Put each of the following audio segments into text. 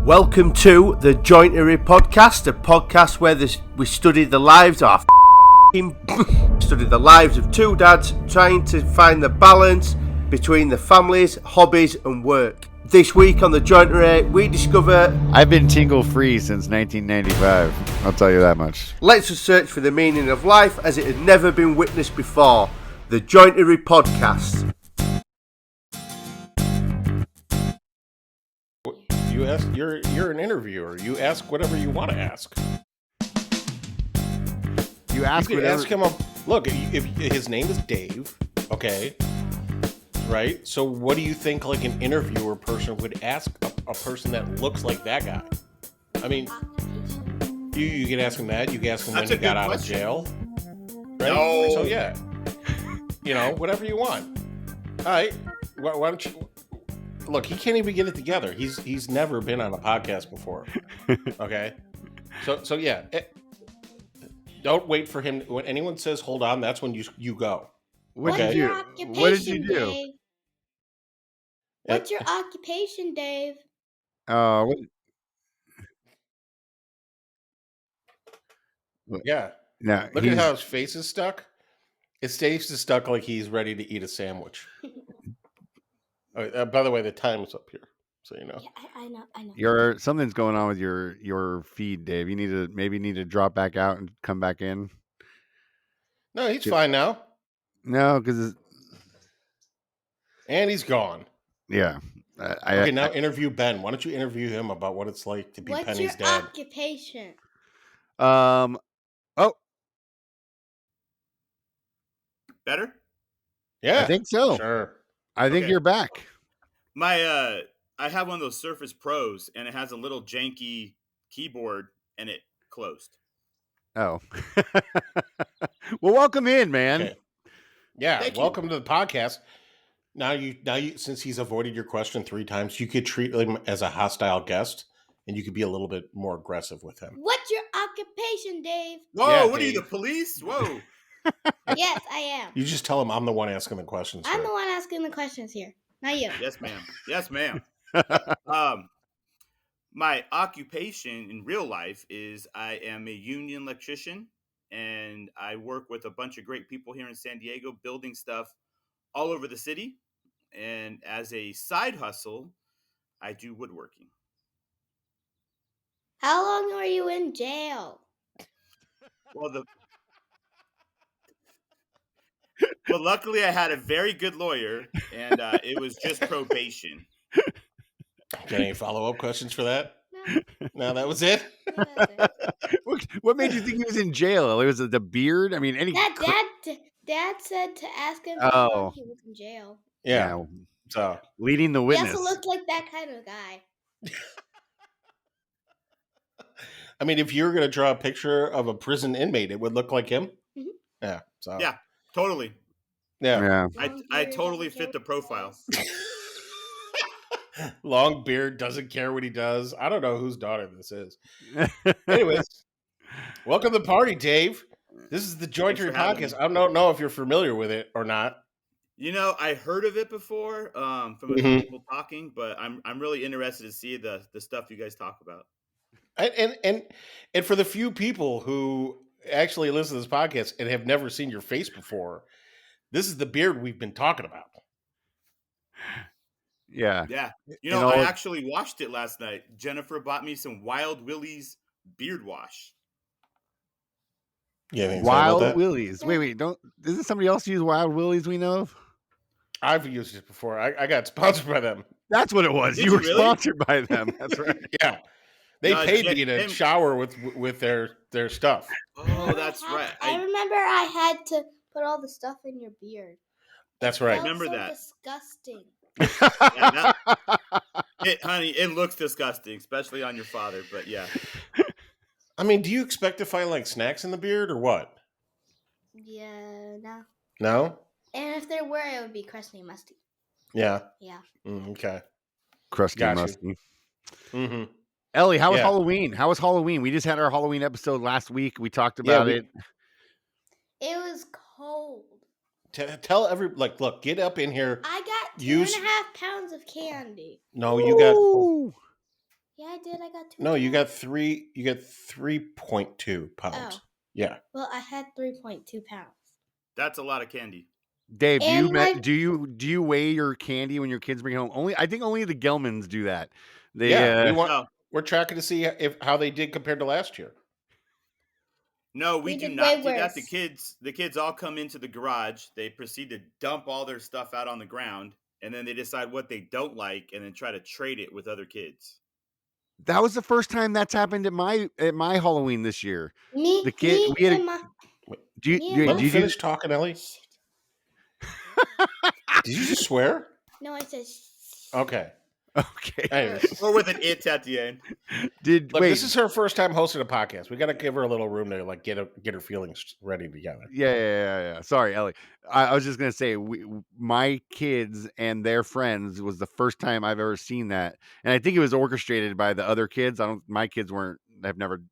Welcome to the Jointery podcast, a podcast where we study the lives of study the lives of two dads trying to find the balance between the families, hobbies and work. This week on the Jointery, we discover I've been Tingle free since 1995. I'll tell you that much. Let's search for the meaning of life as it had never been witnessed before. The Jointery podcast. You ask. You're an interviewer. You ask whatever you want to ask. You ask You could whatever. ask him. Look, if his name is Dave, okay, right? So, what do you think like an interviewer person would ask a person that looks like that guy? I mean, you can ask him that. You can ask him when he got out of jail, right? No. So yeah, whatever you want. All right. Why don't you? Look, he can't even get it together. He's never been on a podcast before. Okay, so yeah. Don't wait for him. When anyone says "hold on," that's when you go. What Okay. did you? What did you do? Dave? What's your occupation, Dave? What, Yeah. no, Look at how his face is stuck. His face is stuck like he's ready to eat a sandwich. By the way, the time is up here, so you know. Yeah, I know. Something's going on with your feed, Dave. You need to drop back out and come back in. No, he's fine now, No, because and he's gone. yeah. Okay, now interview Ben. Why don't you interview him about what it's like to be What's Penny's your dad? occupation? Oh, Better? Yeah, I think so. Sure. I think Okay. you're back. I have one of those Surface Pros and it has a little janky keyboard and it closed. Oh, well, welcome in, man. Okay. Yeah, Thank you. welcome to the podcast. Now you since he's avoided your question 3 times, you could treat him as a hostile guest, and you could be a little bit more aggressive with him. What's your occupation, Dave? Whoa, Yeah, what are you, Dave. the police? Whoa. Yes, I am. You just tell him I'm the one asking the questions. I'm here. the one asking the questions here, not you. Yes, ma'am. Yes, ma'am. My occupation in real life is I am a union electrician and I work with a bunch of great people here in San Diego building stuff all over the city. And as a side hustle, I do woodworking. How long were you in jail? Well, luckily I had a very good lawyer, and it was just probation. Got any follow-up questions for that? No, No, that was it. no, that's it. What made you think he was in jail? It was the beard. I mean, Dad said to ask him how Oh. long he was in jail. Yeah. So leading the He witness. also looked like that kind of guy. I mean, if you were going to draw a picture of a prison inmate, it would look like him. Mhm. Yeah. So Yeah, totally. yeah. Yeah. I totally fit the profile. Long beard, doesn't care what he does. I don't know whose daughter this is. Anyways, welcome to the party, Dave. This is the Jointery for having podcast. me. I don't know if you're familiar with it or not. You know, I heard of it before from a few Mhm. people talking, but I'm really interested to see the stuff you guys talk about. And for the few people who actually listen to this podcast and have never seen your face before, this is the beard we've been talking about. Yeah. Yeah. You know, know- I actually watched it last night. Jennifer bought me some Wild Willie's beard wash. Yeah, anything to say about Wild that? Willies. Wait, isn't somebody else use Wild Willies we know of? I've used it before. I got sponsored by them. That's what it was. Did You you were really? sponsored by them. That's right. Yeah. They No, paid me to Jim- shower with their stuff. Oh, that's right. I remember I had to put all the stuff in your beard. That's It right. felt Remember so that. disgusting. Honey, it looks disgusting, especially on your father, but yeah. I mean, do you expect to find like snacks in the beard or what? Yeah, no. No? And if there were, it would be crusty, musty. Yeah. Yeah. Okay. Crusty Got you. musty. Mm-hmm. Ellie, how was Yeah. Halloween? How was Halloween? We just had our Halloween episode last week. We talked about it. It was cold. Tell look, get up in here. I got Use- 2.5 pounds of candy. No, you got. Ooh. Yeah, I did. I got 2. No, you got pounds. 3. You got 3.2 pounds. Oh. Yeah. Well, I had 3.2 pounds. That's a lot of candy. Dave, And my- do you weigh your candy when your kids bring it home? I think only the Gelmans do that. They Yeah, No, we're tracking to see how they did compared to last year. no, we We do did not way do that. worse. The kids all come into the garage. They proceed to dump all their stuff out on the ground, and then they decide what they don't like, and then try to trade it with other kids. that was the first time that's happened at my Halloween this year. Me, The kid me we had and a, my, do you, me do and you, Let my. me did you finish talking, Ellie. Did you just swear? No, I said. Okay. okay. Anyways. Or with an it at the end. Did Look, wait? this is her first time hosting a podcast. We got to give her a little room to like get her feelings ready together. Yeah. Sorry, Ellie. I was just gonna say, my kids and their friends was the first time I've ever seen that, and I think it was orchestrated by the other kids. My kids weren't.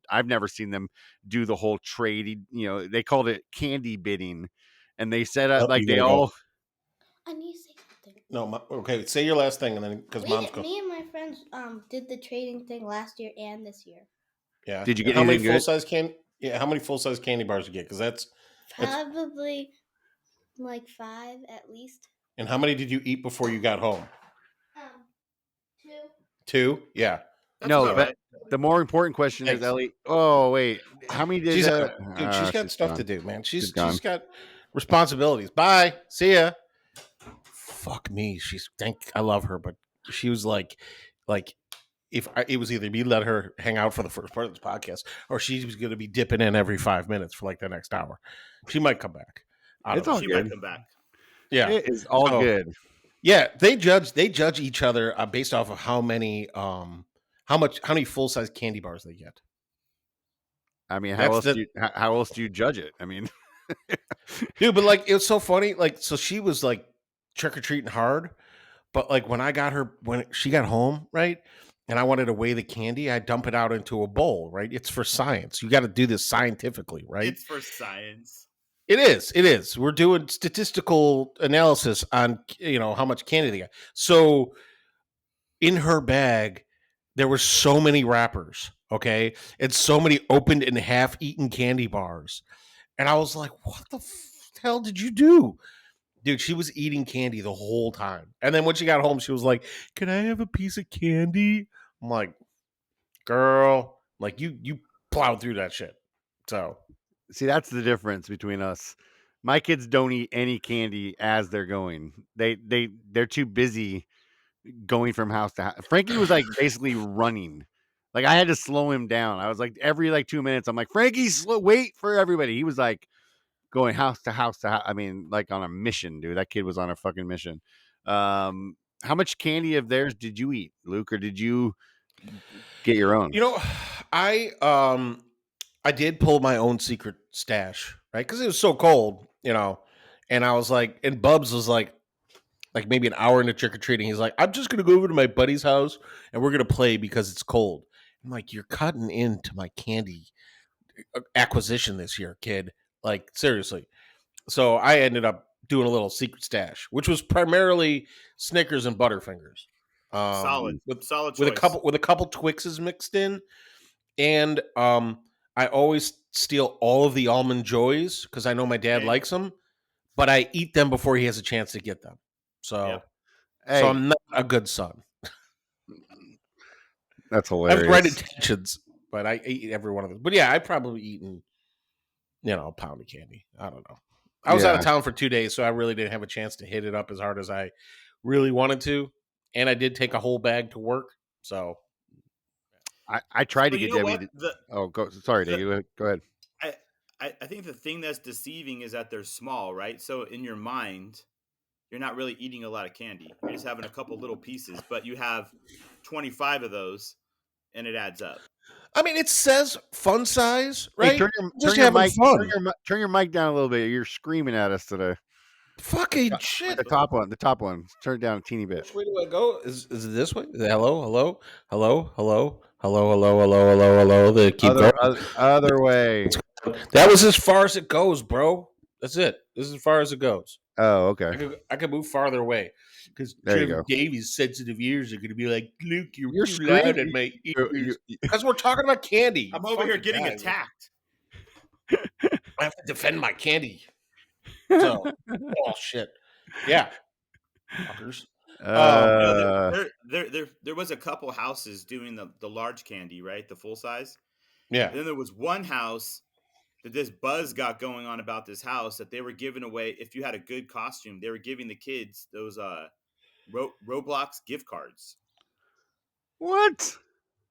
I've never seen them do the whole trade. They called it candy bidding, and they set up Oh, like you they gotta go. all. I need to say something. No, okay. Say your last thing, and then because mom's going. Me and my friends did the trading thing last year and this year. Yeah. Did you And get how many anything good? full size Yeah. How many full size candy bars you get? Because that's. Probably like 5 at least. And how many did you eat before you got home? 2. 2. Yeah. That's No, about but right. the more important question is, Thanks. Ellie. Oh wait, how many did? She's she's got She's stuff gone. to do, man. She's gone. She's got responsibilities. Bye. See ya. Fuck me. I love her, but she was like if it was either me let her hang out for the first part of this podcast, or she was going to be dipping in every 5 minutes for like the next hour. She might come back. I don't It's know. all She good. might come back. Yeah, It is all So, good. yeah. They judge each other based off of how many full size candy bars they get. I mean, That's how else do you judge it? I mean, dude. But like, it was so funny. Like, so she was like trick or treating hard, but like when she got home, right, and I wanted to weigh the candy, I dump it out into a bowl, right? It's for science. You got to do this scientifically, right? It's for science. It is. We're doing statistical analysis on how much candy they got. So in her bag, there were so many wrappers, okay, and so many opened and half-eaten candy bars, and I was like, "What the hell did you do?" Dude, she was eating candy the whole time. And then when she got home, she was like, "Can I have a piece of candy?" I'm like, "Girl, like you plowed through that shit." So, see, that's the difference between us. My kids don't eat any candy as they're going. They're too busy going from house to house. Frankie was like basically running. Like I had to slow him down. I was like every 2 minutes, I'm like, Frankie, wait for everybody. He was like going house to house to house. I mean, like on a mission, dude. That kid was on a fucking mission. How much candy of theirs did you eat, Luke, or did you get your own? I did pull my own secret stash, right? Because it was so cold, and I was like, and Bubs was like maybe an hour into trick or treating. He's like, "I'm just gonna go over to my buddy's house and we're gonna play because it's cold." I'm like, "You're cutting into my candy acquisition this year, kid. Like, seriously." So I ended up doing a little secret stash, which was primarily Snickers and Butterfingers, Solid choice. with a couple Twixes mixed in, and I always steal all of the Almond Joys because I know my dad Okay. likes them, but I eat them before he has a chance to get them. So, Yep. Hey, so I'm not a good son. that's I hilarious. have right intentions, but I eat every one of them. But yeah, I've probably eaten, a pound of candy. I don't know. I was out of town for 2 days, so I really didn't have a chance to hit it up as hard as I really wanted to. And I did take a whole bag to work. So I tried to you get know Debbie. what? Sorry, Dave. Go ahead. I think the thing that's deceiving is that they're small, right? So in your mind, you're not really eating a lot of candy. You're just having a couple little pieces, but you have 25 of those, and it adds up. I mean, it says fun size, right? Hey, turn your mic. Turn your mic down a little bit. You're screaming at us today. Fucking shit. The top one. The top one. Turn it down a teeny bit. Which way do I go? Is it this way? Hello. They keep going. Other way. That was as far as it goes, bro. That's it. This is as far as it goes. Oh, okay. I could move farther away. because There you Trevor go. Davies' sensitive ears are going to be like, Luke, you're You're too loud screaming. in my You- ears. Because we're talking about candy. I'm you over here fucking getting guys. attacked. I have to defend my candy. So, oh shit, yeah, fuckers. No, Uh, there was a couple houses doing the large candy, right? The full size. Yeah. And then there was one house that this buzz got going on about this house that they were giving away. If you had a good costume, they were giving the kids those Roblox gift cards. what?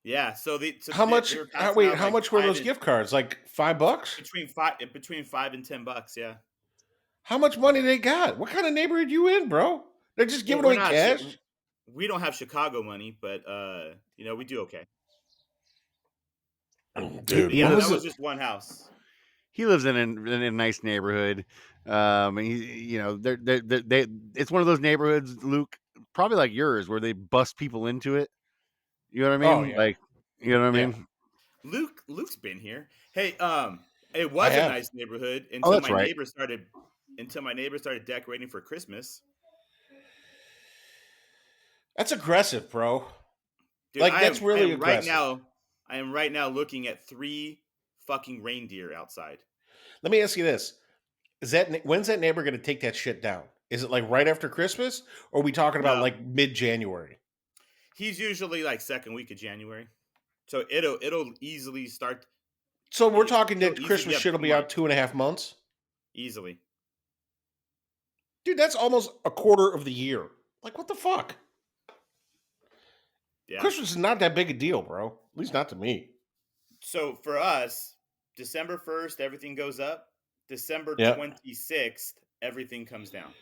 Yeah, so How they much? were passing Wait, out how like much were those gift cards? Like $5? between $5 and $10. Yeah. How much money they got? What kind of neighborhood you in, bro? They're just Well, giving we're away not. cash. We don't have Chicago money, but we do okay. Dude, He Yeah, lives- that was just one house. He lives in a nice neighborhood. And they it's one of those neighborhoods, Luke, probably like yours, where they bust people into it. You know what I mean? Oh, yeah. Like, you know what I Yeah. mean? Luke's been here. Hey, it I was a have. nice neighborhood Oh, until that's my right. neighbor started decorating for Christmas. That's aggressive, bro. Dude, Like, that's really aggressive. I am right now looking at 3 fucking reindeer outside. Let me ask you this: when's that neighbor going to take that shit down? Is it like right after Christmas, or are we talking about No. like mid-January? He's usually like second week of January, so it'll easily start. So we're talking It'll that easily Christmas be shit will up be to out 2.5 months. Easily. Dude, that's almost a quarter of the year. Like, what the fuck? Yeah. Christmas is not that big a deal, bro. At least not to me. So for us, December 1st, everything goes up. December Yeah. 26th, everything comes down.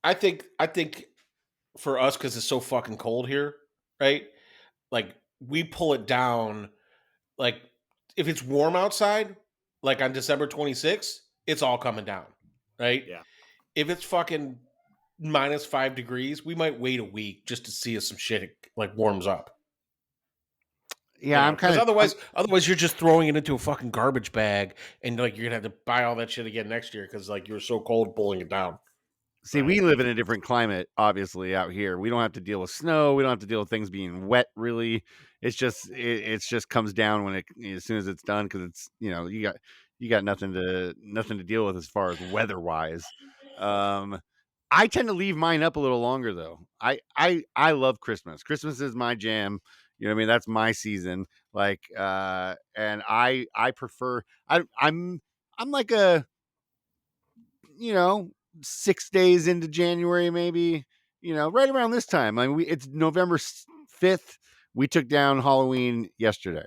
I think for us, because it's so fucking cold here, right? Like, we pull it down. Like, if it's warm outside, like on December 26th, it's all coming down, right? Yeah. If it's fucking -5 degrees, we might wait a week just to see if some shit like warms up. Yeah, I'm kind because of. otherwise you're just throwing it into a fucking garbage bag, and like you're gonna have to buy all that shit again next year because like you're so cold pulling it down. See, we live in a different climate, obviously, out here. We don't have to deal with snow. We don't have to deal with things being wet, really. It's just it's just comes down when as soon as it's done, because it's you got nothing to deal with as far as weather wise. I tend to leave mine up a little longer though. I love Christmas. Christmas is my jam. You know what I mean? That's my season. Like and I prefer I'm like a 6 days into January, maybe, right around this time. I mean, it's November 5th. We took down Halloween yesterday.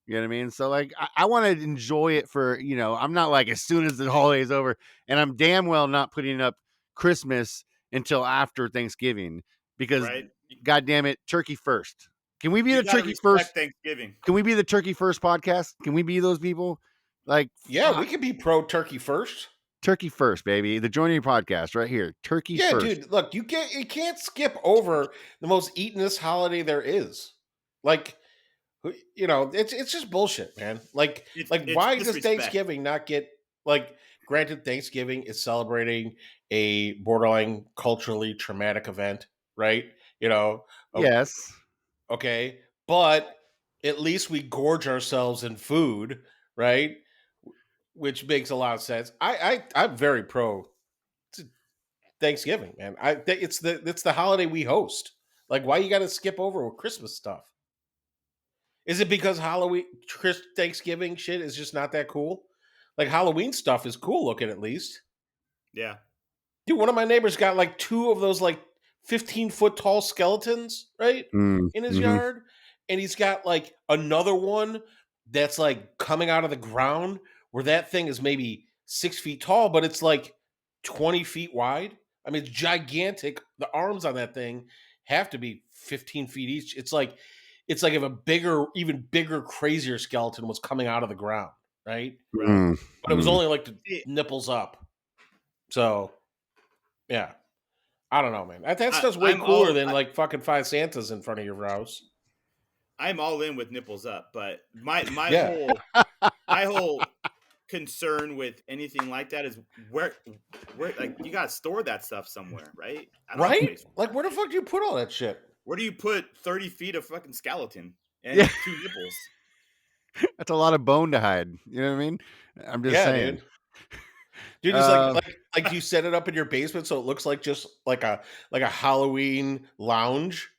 You know what I mean? So like, I want to enjoy it for, I'm not like as soon as the holiday is over, and I'm damn well not putting up Christmas until after Thanksgiving because Right? God damn it, turkey first. Can we be You the gotta turkey respect first? Thanksgiving. Can we be the turkey first podcast? Can we be those people? Like, Yeah, we can be pro turkey first. turkey first, baby. The Joinery Podcast right here. Turkey Yeah, first. dude. Look, you can't skip over the most eatenest holiday there is. Like, it's just bullshit, man. Like It's why does disrespect. Thanksgiving not get like? Granted, Thanksgiving is celebrating a borderline culturally traumatic event, right? Yes. Okay, but at least we gorge ourselves in food, right? Which makes a lot of sense. I'm very pro Thanksgiving, man. It's the holiday we host. Like, why you got to skip over with Christmas stuff? Is it because Thanksgiving shit is just not that cool? Like, Halloween stuff is cool looking, at least. Yeah. Dude, one of my neighbors got like 2 of those like 15-foot tall skeletons, right? In his yard. And he's got like another one that's like coming out of the ground where that thing is maybe 6 feet tall, but it's like 20 feet wide. I mean, it's gigantic. The arms on that thing have to be 15 feet each. It's like if a even bigger, crazier skeleton was coming out of the ground, right? Right. But it was only like the nipples up. So, yeah. I don't know, man. That stuff's way cooler than like fucking 5 Santas in front of your house. I'm all in with nipples up, but my Yeah. whole concern with anything like that is where like you gotta store that stuff somewhere, right? I don't have Right? space for Like, that. where the fuck do you put all that shit? Where do you put 30 feet of fucking skeleton Yeah. and 2 nipples? That's a lot of bone to hide. You know what I mean? I'm just Yeah, saying. dude. Dude, just Uh, like you set it up in your basement so it looks like just like a Halloween lounge.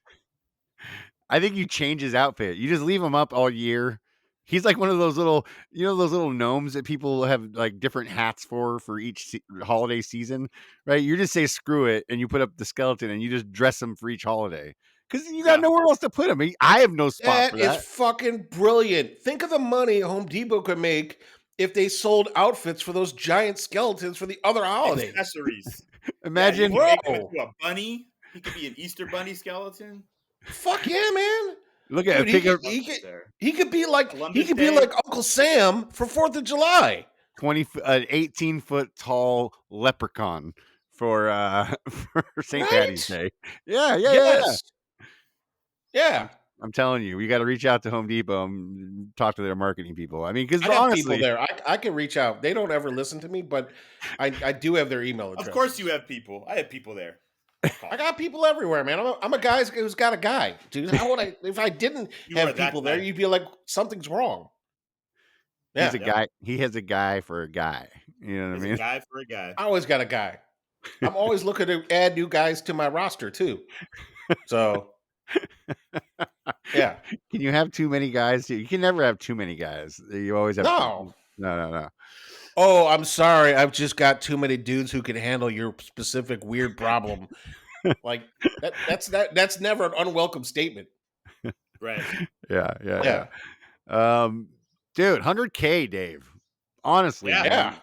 I think you change his outfit. You just leave him up all year. He's like one of those little, those little gnomes that people have like different hats for each holiday season, right? You just say screw it, and you put up the skeleton, and you just dress him for each holiday because you got Yeah. nowhere else to put him. I have no spot for That is that. fucking brilliant. Think of the money Home Depot could make if they sold outfits for those giant skeletons for the other holidays. Accessories. Imagine, Yeah, you can make him Bro. into a bunny. He could be an Easter bunny skeleton. Fuck yeah, man. look at Dude, pick up he could be like Columbus Day. Uncle Sam for 4th of July. 18-foot tall leprechaun for for St. Patty's Right? Day. Yeah. Yes. Yeah. I'm telling you, we got to reach out to Home Depot and talk to their marketing people. I mean, because I got honestly, people there. I can reach out. They don't ever listen to me, but I do have their email address. Of course you have people. I have people there. I got people everywhere, man. I'm a guy who's got a guy, dude. How would I? If I didn't You are have that people there, guy. you'd be like, something's wrong. Yeah, he's a guy. He has a guy for a guy. You know what I There's mean? a guy for a guy. I always got a guy. I'm always looking to add new guys to my roster too. So, yeah. Can you have too many guys? You can never have too many guys. You always have. No. No. Oh, I'm sorry. I've just got too many dudes who can handle your specific weird problem. Like that's never an unwelcome statement. Right. Yeah. Dude, 100K, Dave. Honestly, Yeah. man.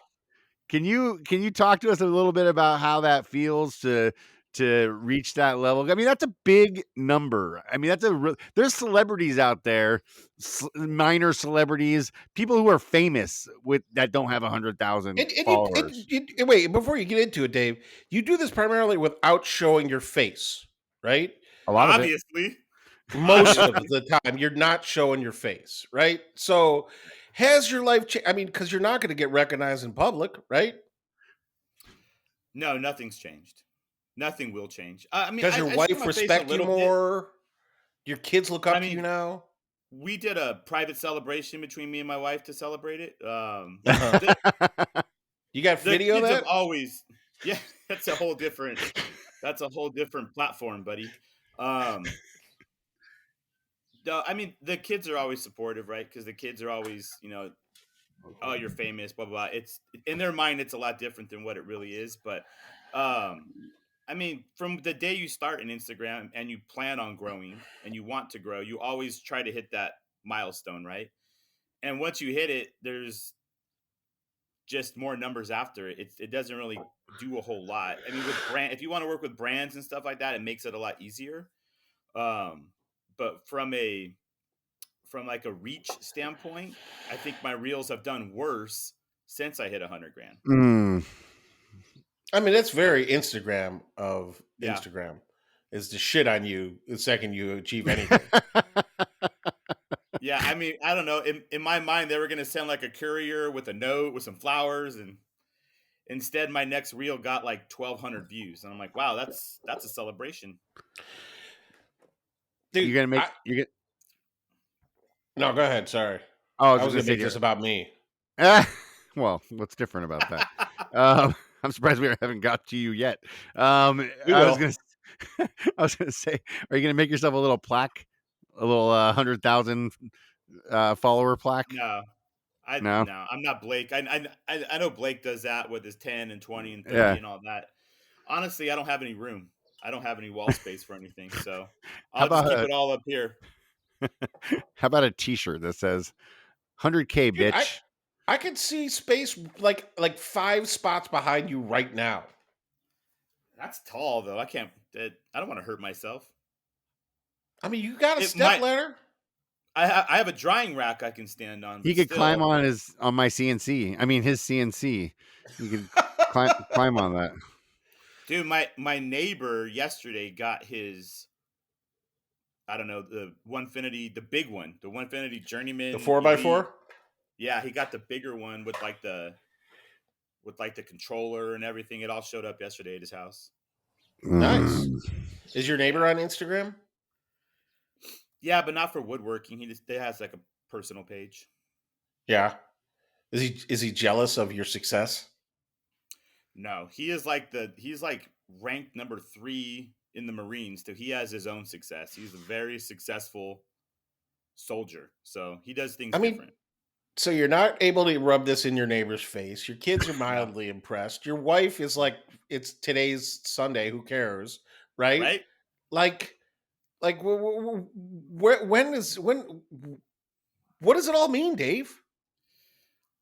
Can you talk to us a little bit about how that feels to reach that level? I mean, that's a big number. I mean, there's celebrities out there, minor celebrities, people who are famous that don't have 100,000 followers. Wait, before you get into it, Dave, you do this primarily without showing your face, right? A lot of it. Obviously. Most of the time, you're not showing your face, right? So, has your life changed? I mean, because you're not going to get recognized in public, right? No, nothing's changed. Nothing will change. I mean, Does your I show wife my face a respect you little bit. more? Your kids look up to you now? We did a private celebration between me and my wife to celebrate it. You got The video of kids that? have always, yeah, that's a whole different platform, buddy. I mean, the kids are always supportive, right? Because the kids are always, oh, you're famous, blah, blah, blah. It's in their mind, it's a lot different than what it really is. But, I mean, from the day you start an Instagram and you plan on growing and you want to grow, you always try to hit that milestone, right? And once you hit it, there's just more numbers after it. It doesn't really do a whole lot. I mean, if you want to work with brands and stuff like that, it makes it a lot easier. But from like a reach standpoint, I think my reels have done worse since I hit 100 grand. I mean, that's very Instagram of Yeah. Instagram, is to shit on you the second you achieve anything. Yeah, I mean, I don't know. In my mind, they were going to send like a courier with a note with some flowers, and instead, my next reel got like 1,200 views, and I'm like, wow, that's a celebration. Dude, you're gonna make No, go ahead. Sorry. Oh, I was going to make this about me. Well, what's different about that? I'm surprised we haven't got to you yet. I was gonna say, are you gonna make yourself a little plaque, a little 100,000 follower plaque? No, No? no, I'm not Blake. I know Blake does that with his 10 and 20 and 30 Yeah. and all that. Honestly, I don't have any room. I don't have any wall space for anything, so How I'll just about keep it all up here. How about a T-shirt that says 100K, Dude, bitch? I could see space like 5 spots behind you right now. That's tall, though. I don't want to hurt myself. I mean, you got a step ladder. I have a drying rack I can stand on. He could climb on my CNC. I mean, his CNC. You could climb on that. Dude, my neighbor yesterday got his, I don't know, the 150, the big one, the 150 Journeyman. The 4x4? Yeah, he got the bigger one with like the controller and everything. It all showed up yesterday at his house. Nice. Mm. Is your neighbor on Instagram? Yeah, but not for woodworking. He has like a personal page. Yeah. Is he jealous of your success? No, he's like ranked number 3 in the Marines. So he has his own success. He's a very successful soldier. So he does things I mean, different. so you're not able to rub this in your neighbor's face. Your kids are No, mildly impressed. Your wife is like, it's today's Sunday. Who cares, right? right? Like, what does it all mean, Dave?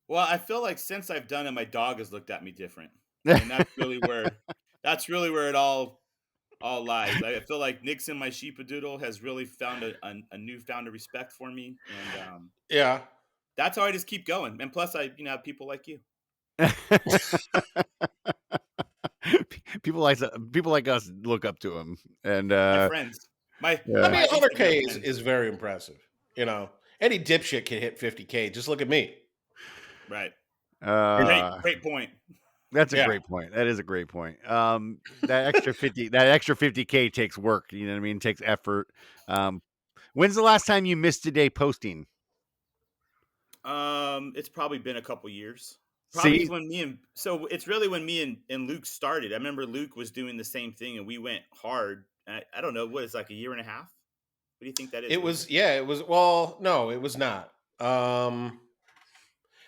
Well, I feel like since I've done it, my dog has looked at me different, and that's really where it all lies. I feel like Nixon, my sheepadoodle, has really found a newfound respect for me, and Yeah. that's how I just keep going. And plus, I have people like you, people like us look up to him, and my friends, my I yeah. mean, my Instagram 100K is, friends. is very impressive. Any dipshit can hit 50K. Just look at me. Right. Uh, Great point. that's a Yeah. great point. That is a great point. That extra 50K takes work. You know what I mean? It takes effort. When's the last time you missed a day posting? It's probably been a couple years. Probably See, when it's really when me and Luke started. I remember Luke was doing the same thing, and we went hard. I don't know what it's like a year and a half. What do you think that is? It Luke? was, yeah, it was, well, no, it was not.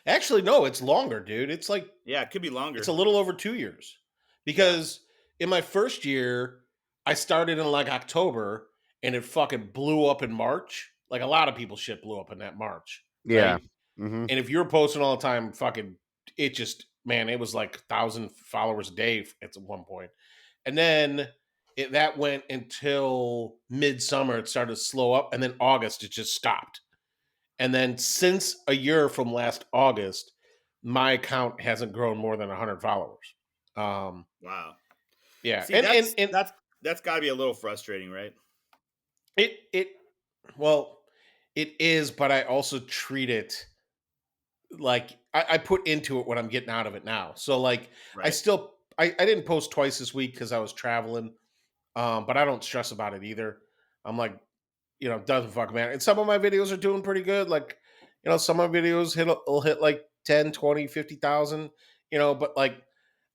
Actually, no, it's longer, dude. It's like, Yeah, it could be longer. it's a little over 2 years. Because in my first year, I started in like October and it fucking blew up in March. Like a lot of people's shit blew up in that March. yeah. Right. Mm-hmm. And if you're posting all the time, fucking, it just, man, it was like 1,000 followers a day at one point. And then that went until midsummer. It started to slow up. And then August, it just stopped. And then since a year from last August, my account hasn't grown more than 100 followers. Wow. Yeah. See, And, and, that's and that's that's got to be a little frustrating, right? it, well, it is, but I also treat it like I put into it what I'm getting out of it now. So like Right. I didn't post twice this week because I was traveling. But I don't stress about it either. I'm like, doesn't fucking matter. And some of my videos are doing pretty good. Like, some of my videos will hit like 10, 20, 50,000, but like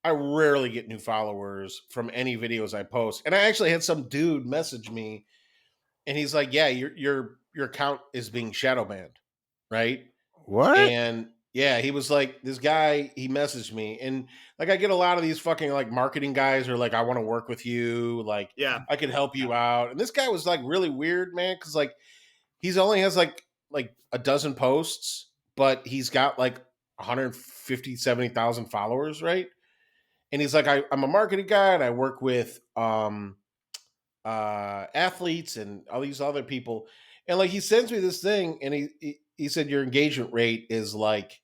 I rarely get new followers from any videos I post. And I actually had some dude message me and he's like, yeah, your account is being shadow banned. Right. What? And yeah, he was like, this guy, he messaged me. And like, I get a lot of these fucking like marketing guys who are like, I want to work with you. Like, Yeah. I could help you out. And this guy was like really weird, man. Cause like, he's only has like a dozen posts, but he's got like 150, 70,000 followers. Right. And he's like, I'm a marketing guy and I work with, athletes and all these other people. And like, he sends me this thing and he said, your engagement rate is like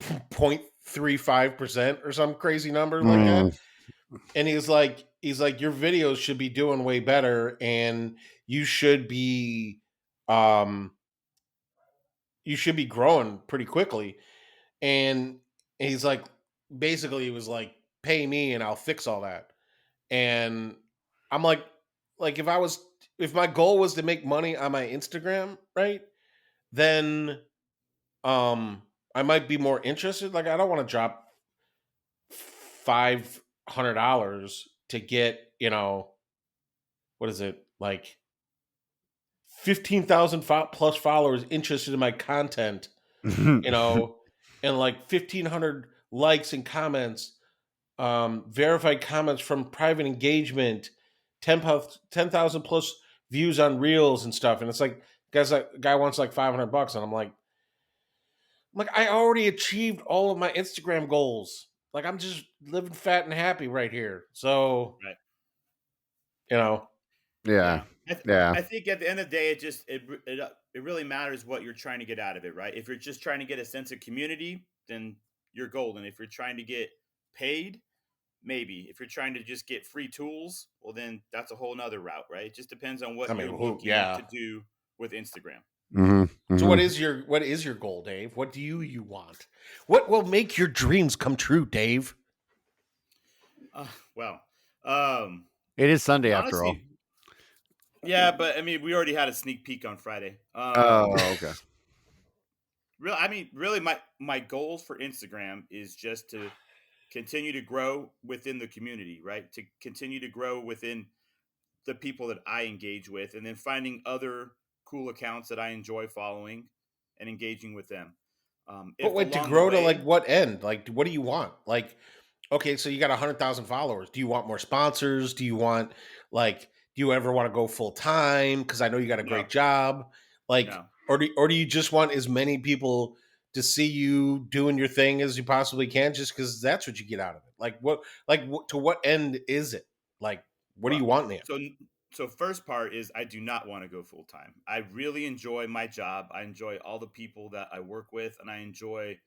0.35% or some crazy number like that. And he's like, your videos should be doing way better and you should be um growing pretty quickly. And he's like, basically he was like, pay me and I'll fix all that. And I'm like if my goal was to make money on my Instagram, right? Then I might be more interested. Like I don't want to drop $500 to get, what is it, like 15,000 plus followers interested in my content, and like 1,500 likes and comments, verified comments from private engagement, 10,000 plus views on reels and stuff. And it's like, guy wants like $500, and I'm like, I already achieved all of my Instagram goals. Like I'm just living fat and happy right here. So, Right. Yeah. I, Yeah. I think at the end of the day, it really matters what you're trying to get out of it, right? If you're just trying to get a sense of community, then you're golden. If you're trying to get paid, maybe. If you're trying to just get free tools, well, then that's a whole nother route, right? It just depends on what I mean, you're looking yeah. to do with Instagram. So what is your goal, Dave? What do you want? What will make your dreams come true, Dave? Well, um, It is Sunday after all. honestly, yeah, but I mean, we already had a sneak peek on Friday. Oh, okay. Really, my goals for Instagram is just to continue to grow within the community, right? To continue to grow within the people that I engage with, and then finding other cool accounts that I enjoy following and engaging with them. But If wait, to along the grow to like way, what end? Like, what do you want? Like, okay, so you got 100,000 followers. Do you want more sponsors? Do you want like? Do you ever want to go full time? Because I know you got a no, great job. Like, no. or do you just want as many people to see you doing your thing as you possibly can, just because that's what you get out of it? To what end is it? Like, what do Well, you want now? so first part is I do not want to go full time. I really enjoy my job. I enjoy all the people that I work with, and I enjoy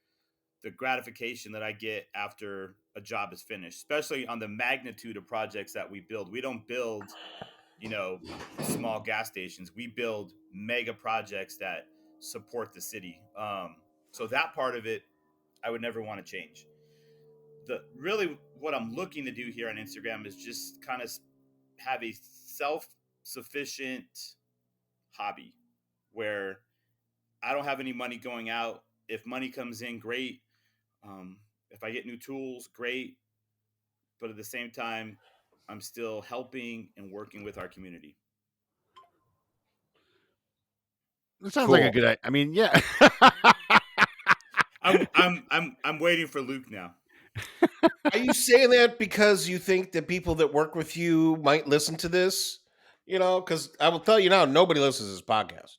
the gratification that I get after a job is finished, especially on the magnitude of projects that we build. We don't build, you know, small gas stations. We build mega projects that support the city. So that part of it, I would never want to change. The really what I'm looking to do here on Instagram is just kind of have a self-sufficient hobby where I don't have any money going out. If money comes in, great. If I get new tools, great. But at the same time, I'm still helping and working with our community. That sounds like a Cool. good idea. I mean, yeah. I'm waiting for Luke now. Are you saying that because you think that people that work with you might listen to this? You know, because I will tell you now, nobody listens to this podcast.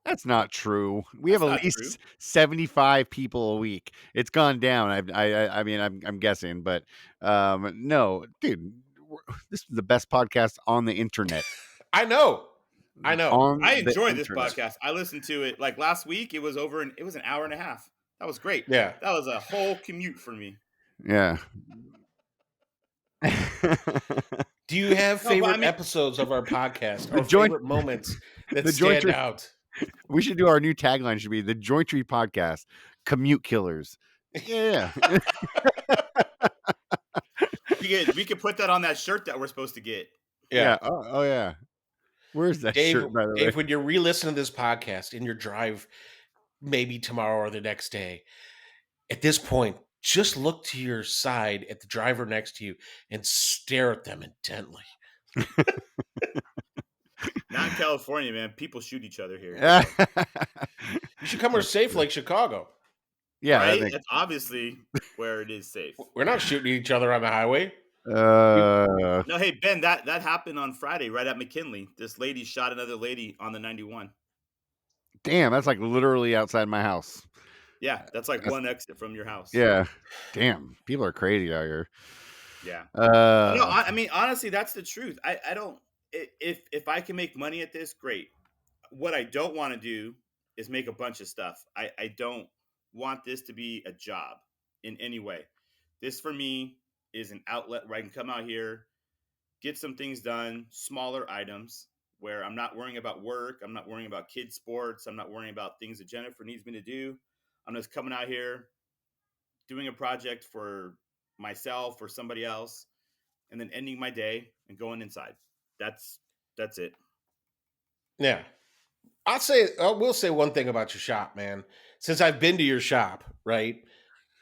That's not true. We have That's at not true. least 75 people a week. It's gone down. I mean, I'm guessing, but no, dude, this is the best podcast on the internet. I know. On I the enjoy this internet. podcast. I listened to it like last week. It was it was an hour and a half. That was great. Yeah. That was a whole commute for me. Yeah. Do you have No, but I favorite mean, episodes of our podcast The or joint- favorite moments that the stand jointery- out? We should do our new tagline. Should be the Jointery Podcast, Commute Killers. Yeah. we could put that on that shirt that we're supposed to get. Yeah. Oh, yeah. Where's that Dave, shirt, by the way? Dave, when you re-listen to this podcast in your drive, maybe tomorrow or the next day, at this point, just look to your side at the driver next to you and stare at them intently. Not in California, man. People shoot each other here. Yeah. You should come here safe like Chicago. Yeah. Right? I think, That's obviously where it is safe. We're not shooting each other on the highway. No, hey Ben, that happened on Friday right at McKinley. This lady shot another lady on the 91. damn, that's like literally outside my house. Yeah, that's like one exit from your house. Yeah. Damn. People are crazy out here. Yeah. No, I mean honestly, that's the truth. I don't if I can make money at this, great. What I don't want to do is make a bunch of stuff. I don't want this to be a job in any way. This for me is an outlet where I can come out here, get some things done, smaller items where I'm not worrying about work. I'm not worrying about kids' sports. I'm not worrying about things that Jennifer needs me to do. I'm just coming out here, doing a project for myself or somebody else, and then ending my day and going inside. That's it. Yeah. I will say one thing about your shop, man. Since I've been to your shop, right?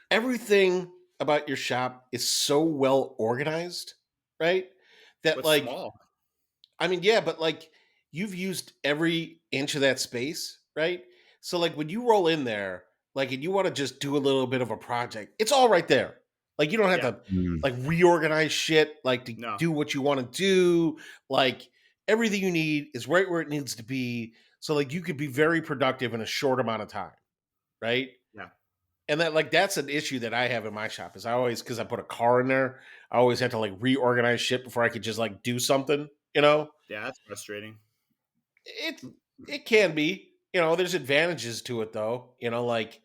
Everything about your shop is so well organized, right? That But like, small. I mean, yeah, but like you've used every inch of that space, right? So like when you roll in there, like and you want to just do a little bit of a project, it's all right there. Like you don't have Yeah. to like reorganize shit, like to No. do what you want to do. Like everything you need is right where it needs to be. So like you could be very productive in a short amount of time, right? Yeah. And that like that's an issue that I have in my shop is I always because I put a car in there, I always have to like reorganize shit before I could just like do something, you know? Yeah, that's frustrating. It can be, you know, there's advantages to it though, you know, like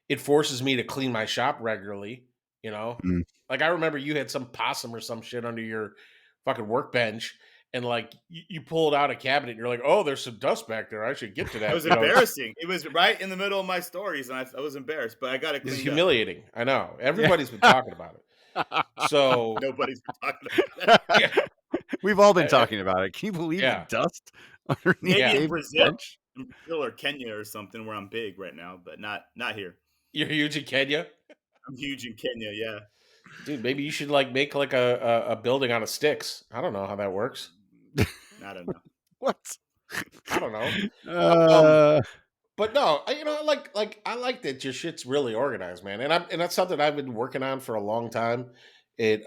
it forces me to clean my shop regularly, you know. Mm. Like I remember you had some possum or some shit under your fucking workbench and like you pulled out a cabinet, and you're like, oh, there's some dust back there. I should get to that. It was embarrassing. It was right in the middle of my stories, and I was embarrassed, but I got it It's cleaned up. humiliating. I know. Everybody's been talking about it. So Nobody's been talking about that. yeah, We've all been talking about it. Can you believe Yeah. the dust underneath Maybe in Dave's Brazil, bench? or Kenya or something where I'm big right now, but not here. you're huge in Kenya, I'm huge in Kenya. Yeah. dude. Maybe you should like make like a building out of sticks. I don't know how that works. I don't know. What? I don't know. Uh, But no, I like that your shit's really organized, man. And that's something I've been working on for a long time. It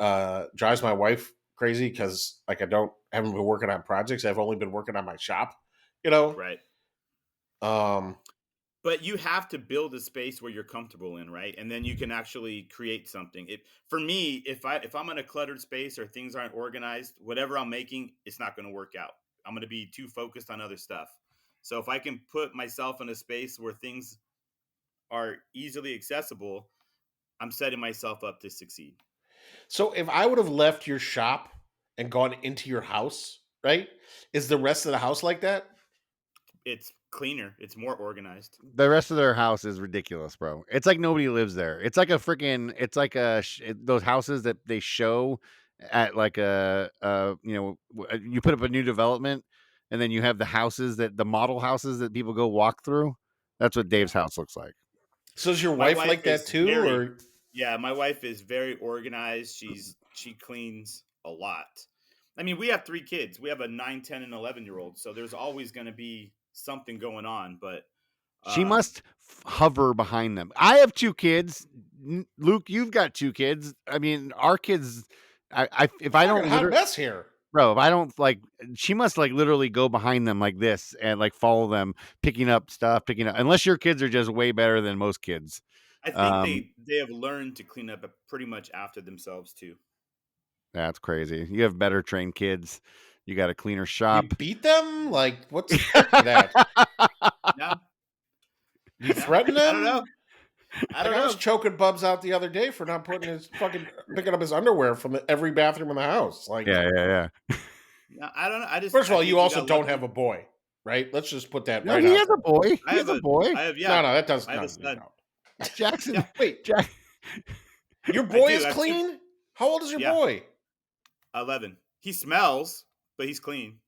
drives my wife crazy because like haven't been working on projects. I've only been working on my shop, you know. Right. Um, But you have to build a space where you're comfortable in, right? And then you can actually create something. For me, if I'm in a cluttered space or things aren't organized, whatever I'm making, it's not going to work out. I'm going to be too focused on other stuff. So if I can put myself in a space where things are easily accessible, I'm setting myself up to succeed. so if I would have left your shop and gone into your house, right? Is the rest of the house like that? It's cleaner. It's more organized. the rest of their house is ridiculous, bro. It's like nobody lives there. It's like those houses that they show at like you put up a new development and then you have the model houses that people go walk through. That's what Dave's house looks like. So is your My wife like that is too, or Yeah, my wife is very organized. She cleans a lot. I mean, we have 3 kids. We have a 9, 10, and 11-year-old. So there's always going to be something going on. But She must hover behind them. I have 2 kids. Luke, you've got 2 kids. I mean, our kids. If I don't hot mess here. Bro, if I don't she must like literally go behind them like this and like follow them, picking up, unless your kids are just way better than most kids. I think they have learned to clean up pretty much after themselves too. That's crazy. You have better trained kids. You got a cleaner shop. You beat them? Like what's that? No, You threaten them? I don't know. I don't know. I was choking Bubs out the other day for not picking up his underwear from every bathroom in the house. Like, yeah. No, I don't know. First of all, you also don't have a boy, right? Let's just put that No, right he out has there. a boy. He has a boy. I have, No, that doesn't. I have No, a son. no. Jackson. Yeah, wait, Jack. your boy I is have clean? How old is your Yeah. boy? 11. He smells, but he's clean.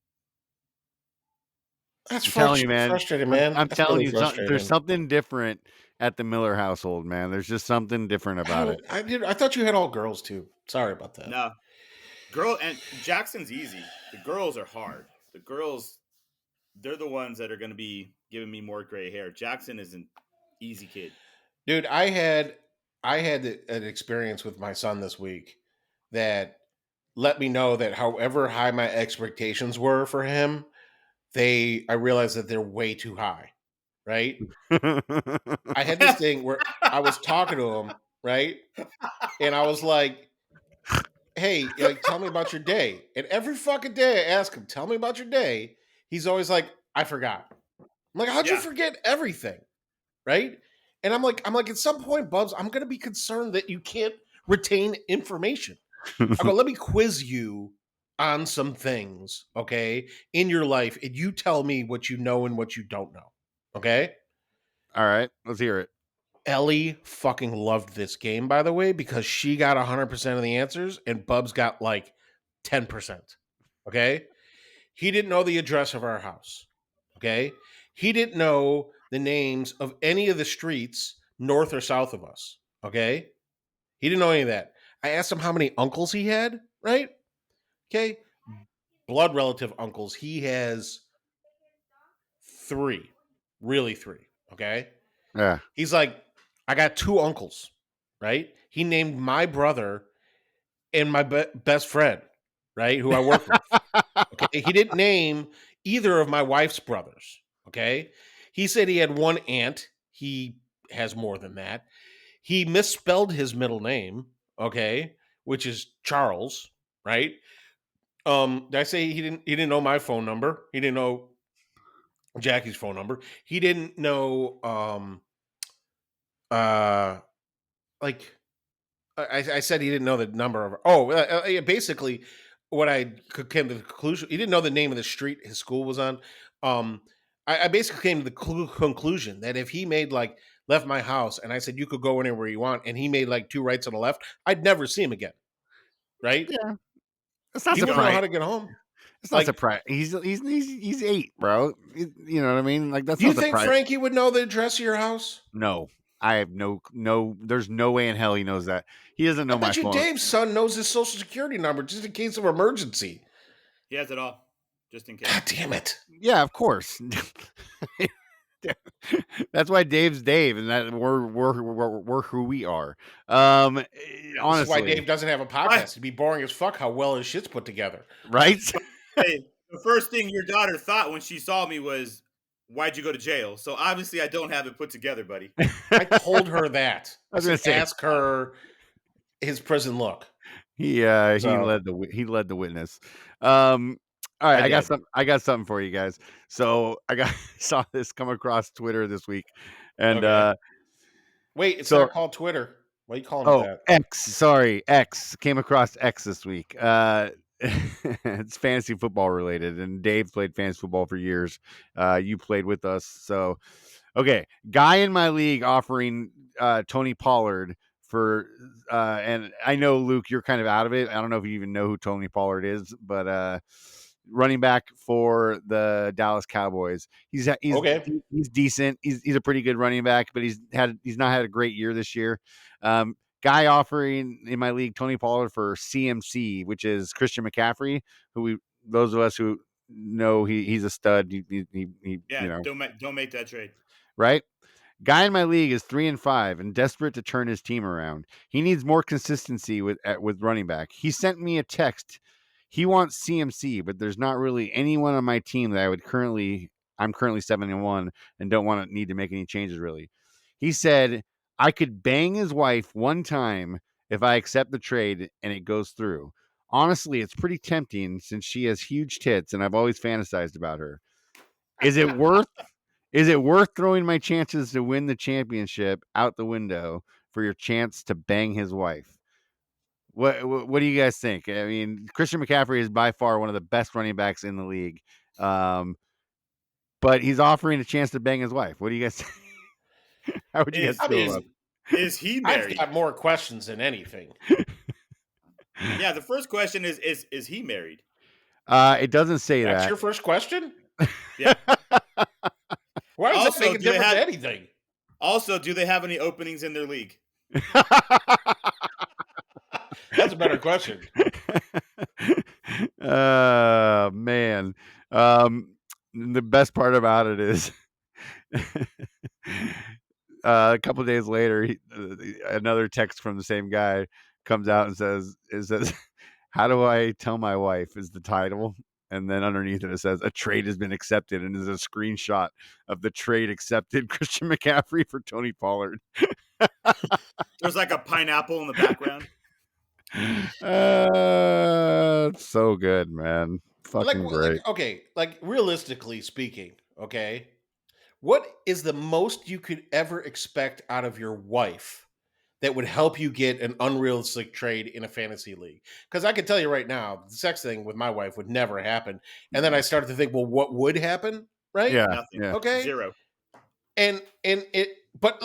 That's I'm telling you, man. frustrating, man. I'm That's telling really you, frustrating. there's something different at the Miller household, man. There's just something different about it. I thought you had all girls too. Sorry about that. No. Girl, and Jackson's easy. The girls are hard. The girls, they're the ones that are going to be giving me more gray hair. Jackson is an easy kid. Dude, I had an experience with my son this week that let me know that however high my expectations were for him, I realized that they're way too high, right? I had this thing where I was talking to him, right? And I was like, hey, like, tell me about your day. And every fucking day I ask him, tell me about your day. He's always like, I forgot. I'm like, how'd you forget everything? Right? And I'm like, at some point, Bubs, I'm gonna be concerned that you can't retain information. I go, let me quiz you on some things, okay, in your life, and you tell me what you know and what you don't know. Okay? All right, let's hear it. Ellie fucking loved this game, by the way, because she got 100% of the answers and Bubs got like 10%. Okay? He didn't know the address of our house. Okay? He didn't know the names of any of the streets north or south of us. Okay? He didn't know any of that. I asked him how many uncles he had, right? Okay? Blood relative uncles. He has 3. Really 3. Okay? Yeah. He's like, I got 2 uncles, right? He named my brother and my best friend, right? Who I work with. Okay. He didn't name either of my wife's brothers. Okay. He said he had 1 aunt. He has more than that. He misspelled his middle name. Okay. Which is Charles, right? Did I say he didn't know my phone number? He didn't know Jackie's phone number. He didn't know, like I said he didn't know the number of basically what I came to the conclusion. He didn't know the name of the street his school was on. I basically came to the conclusion that if he made like left my house and I said you could go anywhere you want, and he made like 2 rights on the left, I'd never see him again. Right? Yeah, it's not He wouldn't know how surprising. to get home. It's not surprising. He's 8, bro. You know what I mean? Like that's Do you not think surprising. Frankie would know the address of your house? No, I have no. There's no way in hell he knows that. He doesn't know I my bet you phone. Dave's son knows his social security number just in case of emergency. He has it all, just in case. God damn it! Yeah, of course. That's why Dave's Dave, and that we're who we are. This Honestly, is why Dave doesn't have a podcast. It'd be boring as fuck how well his shit's put together. right? Hey, the first thing your daughter thought when she saw me was, "Why'd you go to jail?" So obviously, I don't have it put together, buddy. I told her that. I was gonna say, ask her his prison look. he So- led the witness. All right, I I got something for you guys. So saw this come across Twitter this week, and Okay. Wait, it's so- not called Twitter. Why are you calling it that? X. Sorry, X came across X this week. It's fantasy football related, and Dave played fantasy football for years. You played with us, so okay. Guy in my league offering Tony Pollard for, and I know Luke, you're kind of out of it. I don't know if you even know who Tony Pollard is, but running back for the Dallas Cowboys. He's Okay. He's decent. He's a pretty good running back, but he's not had a great year this year. Guy offering in my league Tony Pollard for CMC, which is Christian McCaffrey, those of us who know he's a stud. He Yeah, you know, don't make that trade. right? Guy in my league is 3-5 and desperate to turn his team around. He needs more consistency with running back. He sent me a text. He wants CMC, but there's not really anyone on my team that I'm currently 7-1 and don't need to make any changes really. He said I could bang his wife one time if I accept the trade and it goes through. Honestly, it's pretty tempting since she has huge tits and I've always fantasized about her. Is it worth throwing my chances to win the championship out the window for your chance to bang his wife? What do you guys think? I mean, Christian McCaffrey is by far one of the best running backs in the league, but he's offering a chance to bang his wife. What do you guys think? How would you guys feel about it? Is he I've married? got more questions than anything. Yeah, the first question is he married? It doesn't say That's that. your first question? Yeah. Why does Also, that make a do they difference to have- anything? Also, do they have any openings in their league? That's a better question. Man. The best part about it is a couple of days later, another text from the same guy comes out and says, "How do I tell my wife?" is the title. And then underneath it says, "A trade has been accepted," and is a screenshot of the trade accepted Christian McCaffrey for Tony Pollard. There's like a pineapple in the background. It's so good, man. Fucking great. Like realistically speaking, okay, what is the most you could ever expect out of your wife that would help you get an unrealistic trade in a fantasy league? Because I can tell you right now, the sex thing with my wife would never happen. And then I started to think, well, what would happen? Right? Yeah. Nothing. Yeah. Okay. Zero. But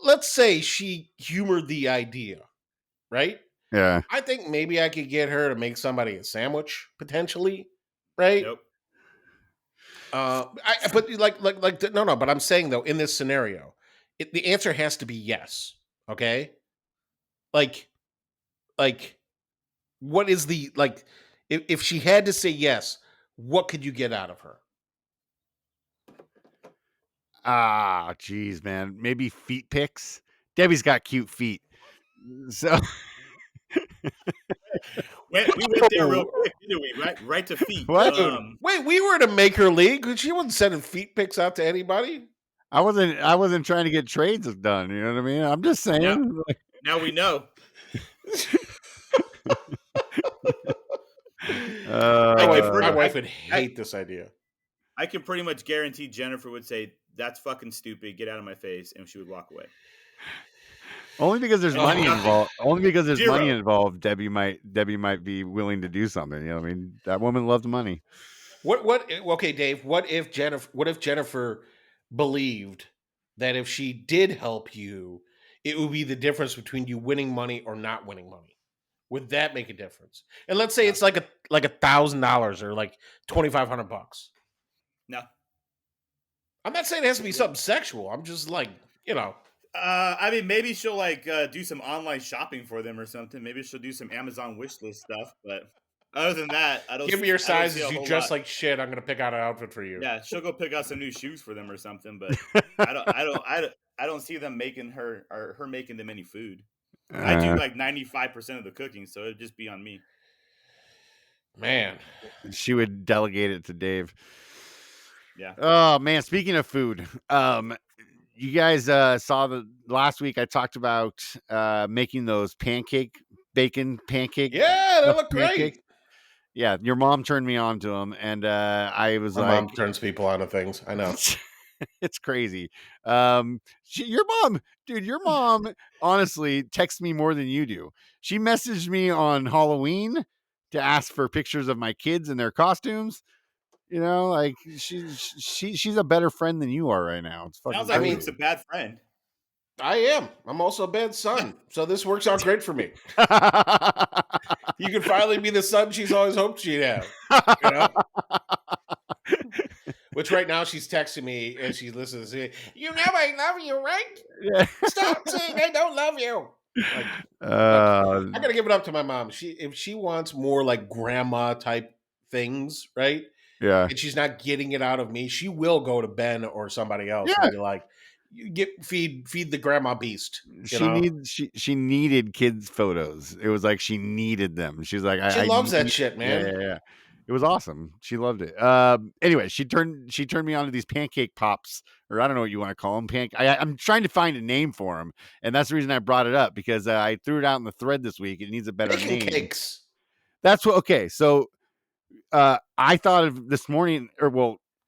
let's say she humored the idea, right? Yeah. I think maybe I could get her to make somebody a sandwich potentially, right? Nope. But I'm saying though, in this scenario, the answer has to be yes. Okay, like, what is the if she had to say yes, what could you get out of her? Geez, man. Maybe feet pics. Debbie's got cute feet, so We went there real quick, didn't we? Right to feet. What? Wait, we were to make her league. She wasn't sending feet pics out to anybody. I wasn't trying to get trades done. You know what I mean? I'm just saying. Yeah. Like, Now we know. My wife would hate this idea. I can pretty much guarantee Jennifer would say, "That's fucking stupid. Get out of my face," and she would walk away. Only because there's Oh, money nothing. involved. Only because there's money Zero. involved. Debbie might be willing to do something. I mean, that woman loves money. What okay, Dave, what if Jennifer believed that if she did help you, it would be the difference between you winning money or not winning money? Would that make a difference? And let's say No. it's like $1,000 or like $2,500. No. I'm not saying it has to be something sexual. I'm just like, I mean, maybe she'll like do some online shopping for them or something. Maybe she'll do some Amazon wish list stuff. But other than that, I don't. give me your I don't see sizes. a You whole dress lot. like shit. I'm gonna pick out an outfit for you. Yeah, she'll go pick out some new shoes for them or something. But I don't see them making her or her making them any food. I do like 95% of the cooking, so it'd just be on me. Man, She would delegate it to Dave. Yeah. Oh man, speaking of food, you guys saw the last week I talked about making those bacon pancake. yeah, they stuffed look pancakes. great. Yeah, your mom turned me on to them, and I was My like, mom turns people onto things. I know. it's crazy. Your mom, dude, your mom honestly texts me more than you do. She messaged me on Halloween to ask for pictures of my kids and their costumes. You know, like she's a better friend than you are right now. It's fucking Sounds like mean- Luke's a bad friend. I am. I'm also a bad son, so this works out great for me. You can finally be the son she's always hoped she'd have. You know? Which right now she's texting me and she's listening to say, "You know I love you, right? Yeah. Stop saying I don't love you." Like, I gotta give it up to my mom. If she wants more like grandma type things, right? Yeah. And she's not getting it out of me, she will go to Ben or somebody else and be like, "You feed the grandma beast." She needed kids photos. It was like she needed them. She's like, She loves that shit, man. Yeah. It was awesome. She loved it. Anyway, she turned me on to these pancake pops, or I don't know what you want to call them. I'm trying to find a name for them, and that's the reason I brought it up because I threw it out in the thread this week. It needs a better Bacon name. cakes. That's what. Okay, so I thought of this morning,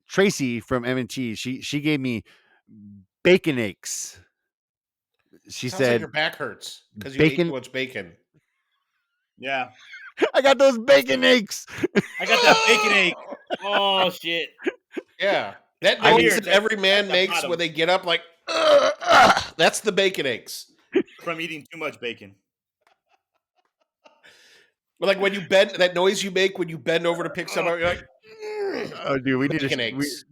Tracy from M&T. She gave me bacon aches. She Sounds like said your back hurts because you ate too much bacon. Yeah. I got those bacon aches. I got that bacon ache. Oh shit. Yeah, that I noise hear that that- every man that's the makes bottom. when they get up, like that's the bacon aches. From eating too much bacon. But like when you bend, that noise you make when you bend over to pick something up, you're like, Oh, dude, we need bacon to. aches.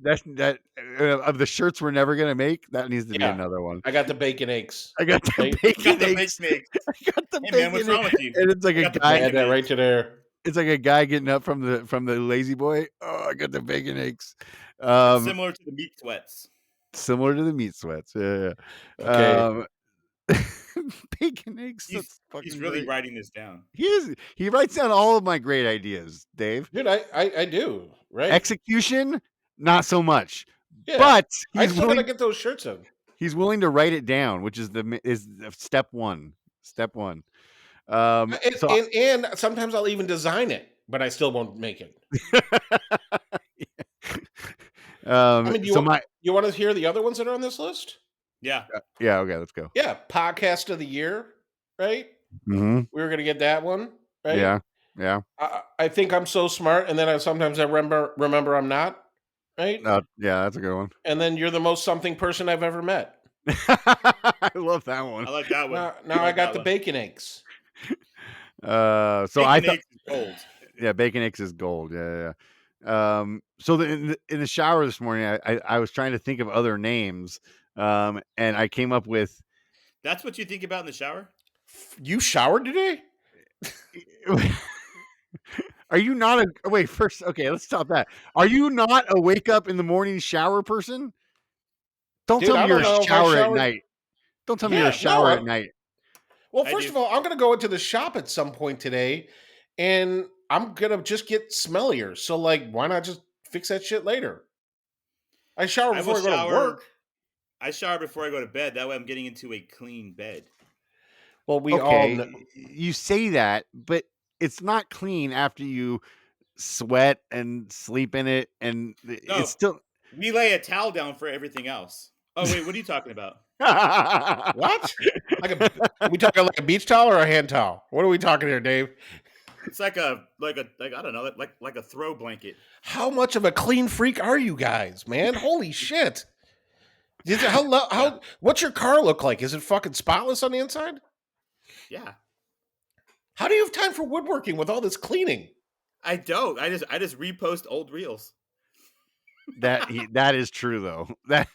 Of the shirts we're never gonna make. That needs to be Yeah. another one. I got the bacon aches. I got the Right? bacon Got the aches. bacon ache. I got the Hey bacon man, what's wrong aches. with you? And it's like I a got the guy. Add that right to there. It's like a guy getting up from the lazy boy. Oh, I got the bacon aches. Similar to the meat sweats. Similar to the meat sweats. Yeah. Okay. Bacon aches. That's He's fucking really great. writing this down. He writes down all of my great ideas, Dave. Dude, I do, right? Execution, not so much. Yeah. But I he's still willing, gotta get those shirts in. he's willing to write it down, which is step one. Step one. And sometimes I'll even design it, but I still won't make it. I mean, you want to hear the other ones that are on this list? Yeah. Yeah, okay, let's go. Yeah, podcast of the year, right? Mm-hmm. We were gonna get that one, right? Yeah. I think I'm so smart, and then sometimes I remember I'm not, right? Yeah, that's a good one. And then you're the most something person I've ever met. I love that one. I like that one. Now I like got that the one. bacon aches. So Bacon I thought, aches is gold. yeah, bacon aches is gold. Yeah. So in the shower this morning, I was trying to think of other names, and I came up with. That's what you think about in the shower? You showered today? Are you not wait? First, okay, let's stop that. Are you not a wake up in the morning shower person? Don't tell me you're a shower at night. Don't tell me you're a shower at night. Well, first of all, I'm going to go into the shop at some point today, and I'm going to just get smellier. So, like, why not just fix that shit later? I shower before I go to work. I shower before I go to bed. That way I'm getting into a clean bed. Well, we all know. You say that, but it's not clean after you sweat and sleep in it, and it's still. We lay a towel down for everything else. Oh wait, what are you talking about? What? Are we talking like a beach towel or a hand towel? What are we talking here, Dave? It's like I don't know, like a throw blanket. How much of a clean freak are you guys, man? Holy shit! What's your car look like? Is it fucking spotless on the inside? Yeah. How do you have time for woodworking with all this cleaning? I don't. I just repost old reels. That is true though. That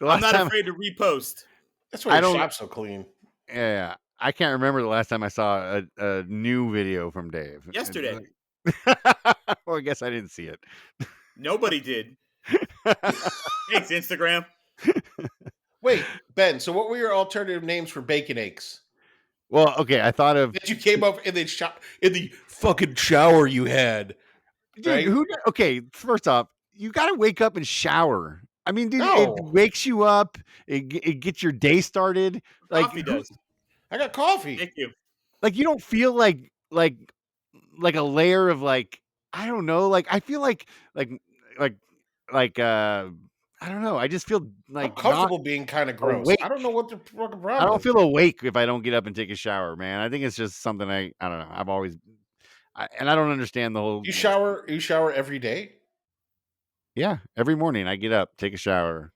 the I'm last not time afraid to repost. That's why I your don't- shop's so clean. yeah, I can't remember the last time I saw a new video from Dave. Yesterday. Well, I guess I didn't see it. Nobody did. Thanks, Instagram. Wait, Ben. So, what were your alternative names for bacon eggs Well, okay, I thought of that you came up in the fucking shower you had? dude, Right? okay, first off, you got to wake up and shower. I mean, dude, No. it wakes you up. It gets your day started. Like, Coffee does. I got coffee. Thank you. like you don't feel like a layer of like I don't know. Like I feel like I don't know. I just feel like I'm comfortable being kind of gross. awake. I don't know what the fucking problem I don't is. feel awake if I don't get up and take a shower, man. I think it's just something I don't know. I've always and I don't understand the whole. You shower every day? Yeah, every morning I get up, take a shower.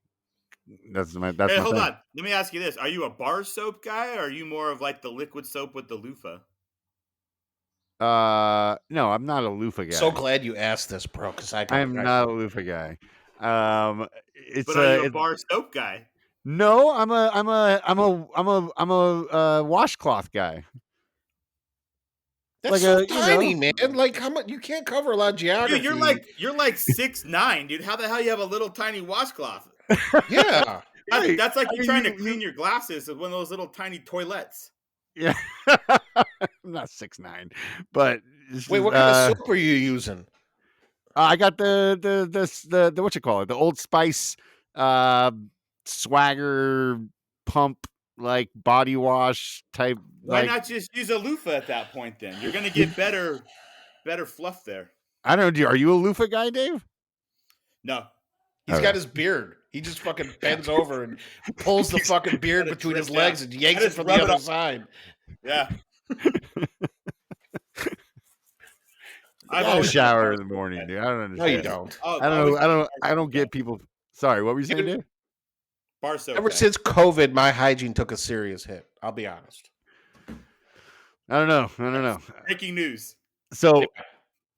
That's Hey, my hold thing. on. Let me ask you this: are you a bar soap guy, or are you more of like the liquid soap with the loofah? No, I'm not a loofah guy. So glad you asked this, bro. Because I'm not a loofah guy. It's But are you a bar soap guy? no, I'm a washcloth guy. That's like so a, you tiny, know. man. Like how much you can't cover a lot of geography. Dude, you're like 6'9", dude. How the hell you have a little tiny washcloth? Yeah. Right. That's like I you're mean, trying to clean your glasses with one of those little tiny toilets. Yeah, I'm not 6'9", but Wait, what kind of soap are you using? I got the what you call it, the Old Spice Swagger pump like body wash type. Why Like not just use a loofah at that point? Then you're gonna get better fluff there. I don't know. Are you a loofah guy, Dave? No, He's Okay. got his beard. He just fucking bends over and pulls the fucking beard Let it between drip his legs down. and yanks I it just from the rub it other off. side. yeah. I don't shower in the morning, dude. I don't understand. No, you don't. Oh, I don't know. I don't get people. Sorry, what were you saying, Dude, Dave? bar soap. Ever guy. since COVID, my hygiene took a serious hit. I'll be honest. I don't know. Breaking news. So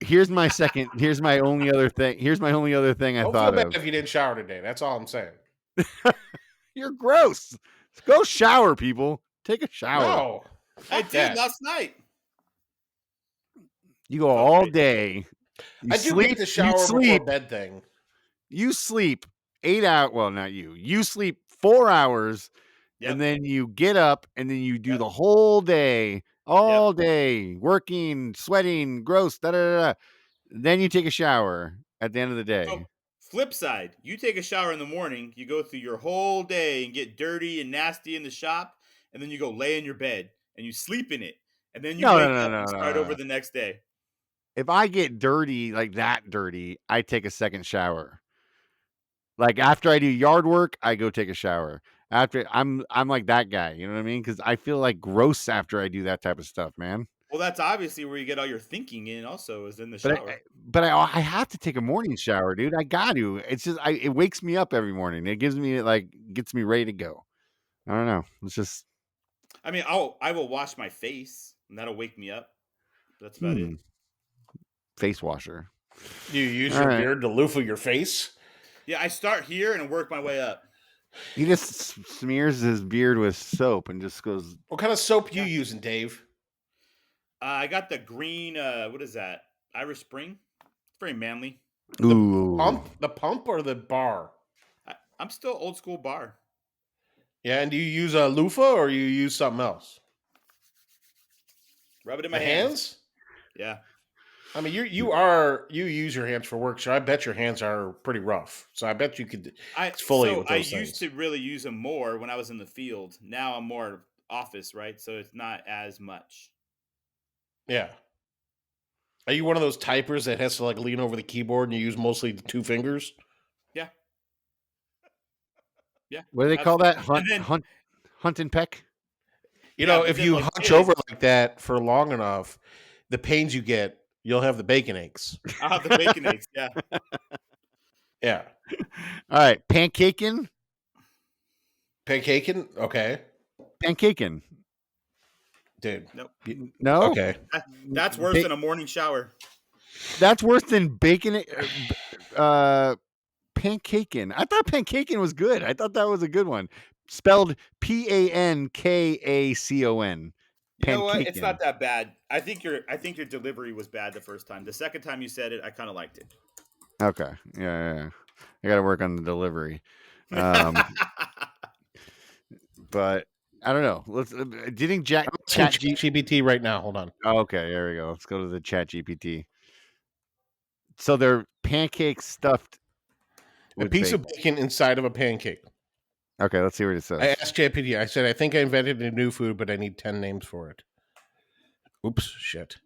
here's my second. Here's my only other thing. Here's my only other thing I Don't feel thought bad of. if you didn't shower today. That's all I'm saying. You're gross. Go shower, people. Take a shower. No. I Fuck did that. last night. You go all day. You I do sleep, get the shower you before sleep. bed thing. You sleep 8 hours. Well, not you. You sleep 4 hours, Yep. and then you get up, and then you do Yep. the whole day, all day, working, sweating, gross. Da da da. Da. Then you take a shower at the end of the day. So, flip side, you take a shower in the morning, you go through your whole day and get dirty and nasty in the shop, and then you go lay in your bed and you sleep in it, and then you No, wake no, no, up no, and no, start no. over the next day. If I get dirty, like that dirty, I take a second shower. Like after I do yard work, I go take a shower. After I'm like that guy, you know what I mean? Because I feel like gross after I do that type of stuff, man. Well, that's obviously where you get all your thinking in. Also, is in the But shower. I have to take a morning shower, dude. I got to. It's just it wakes me up every morning. It gives me gets me ready to go. I don't know. It's just I mean, I will wash my face, and that'll wake me up. That's about it. face washer. You use All your right. beard to loofah your face? Yeah, I start here and work my way up. He just smears his beard with soap and just goes. What kind of soap you using, Dave? I got the green. What is that? Irish Spring. It's very manly. Ooh. The pump or the bar? I'm still old school bar. Yeah, and do you use a loofah or you use something else? Rub it in my The hands. Yeah. I mean, you use your hands for work, so I bet your hands are pretty rough. So I bet you could exfoliate with I those used things. to really use them more when I was in the field. Now I'm more office, right? So it's not as much. Yeah. Are you one of those typers that has to lean over the keyboard and you use mostly the two fingers? Yeah. Yeah. What do they call that? And then, Hunt and peck. You Yeah, know, but if then, you like, hunch kids- over like that for long enough, the pains you get, you'll have the bacon aches. I'll have the bacon eggs. Yeah. Yeah. All right, pancaking. Pancaking? Okay. Pancaking. Dude. Nope. No. Okay. That's worse than a morning shower. That's worse than bacon. Pancaking. I thought pancaking was good. I thought that was a good one. Spelled Pankacon. You know what? It's not that bad. I think your delivery was bad the first time. The second time you said it, I kind of liked it. Okay. Yeah. I got to work on the delivery. But I don't know. Let's. Didn't Chat GPT right now. Hold on. Oh, okay, there we go. Let's go to the Chat GPT. So they're pancakes stuffed A with piece bacon. of bacon inside of a pancake. Okay, let's see what it says. I asked GPT. I said, I think I invented a new food, but I need 10 names for it. Oops, shit.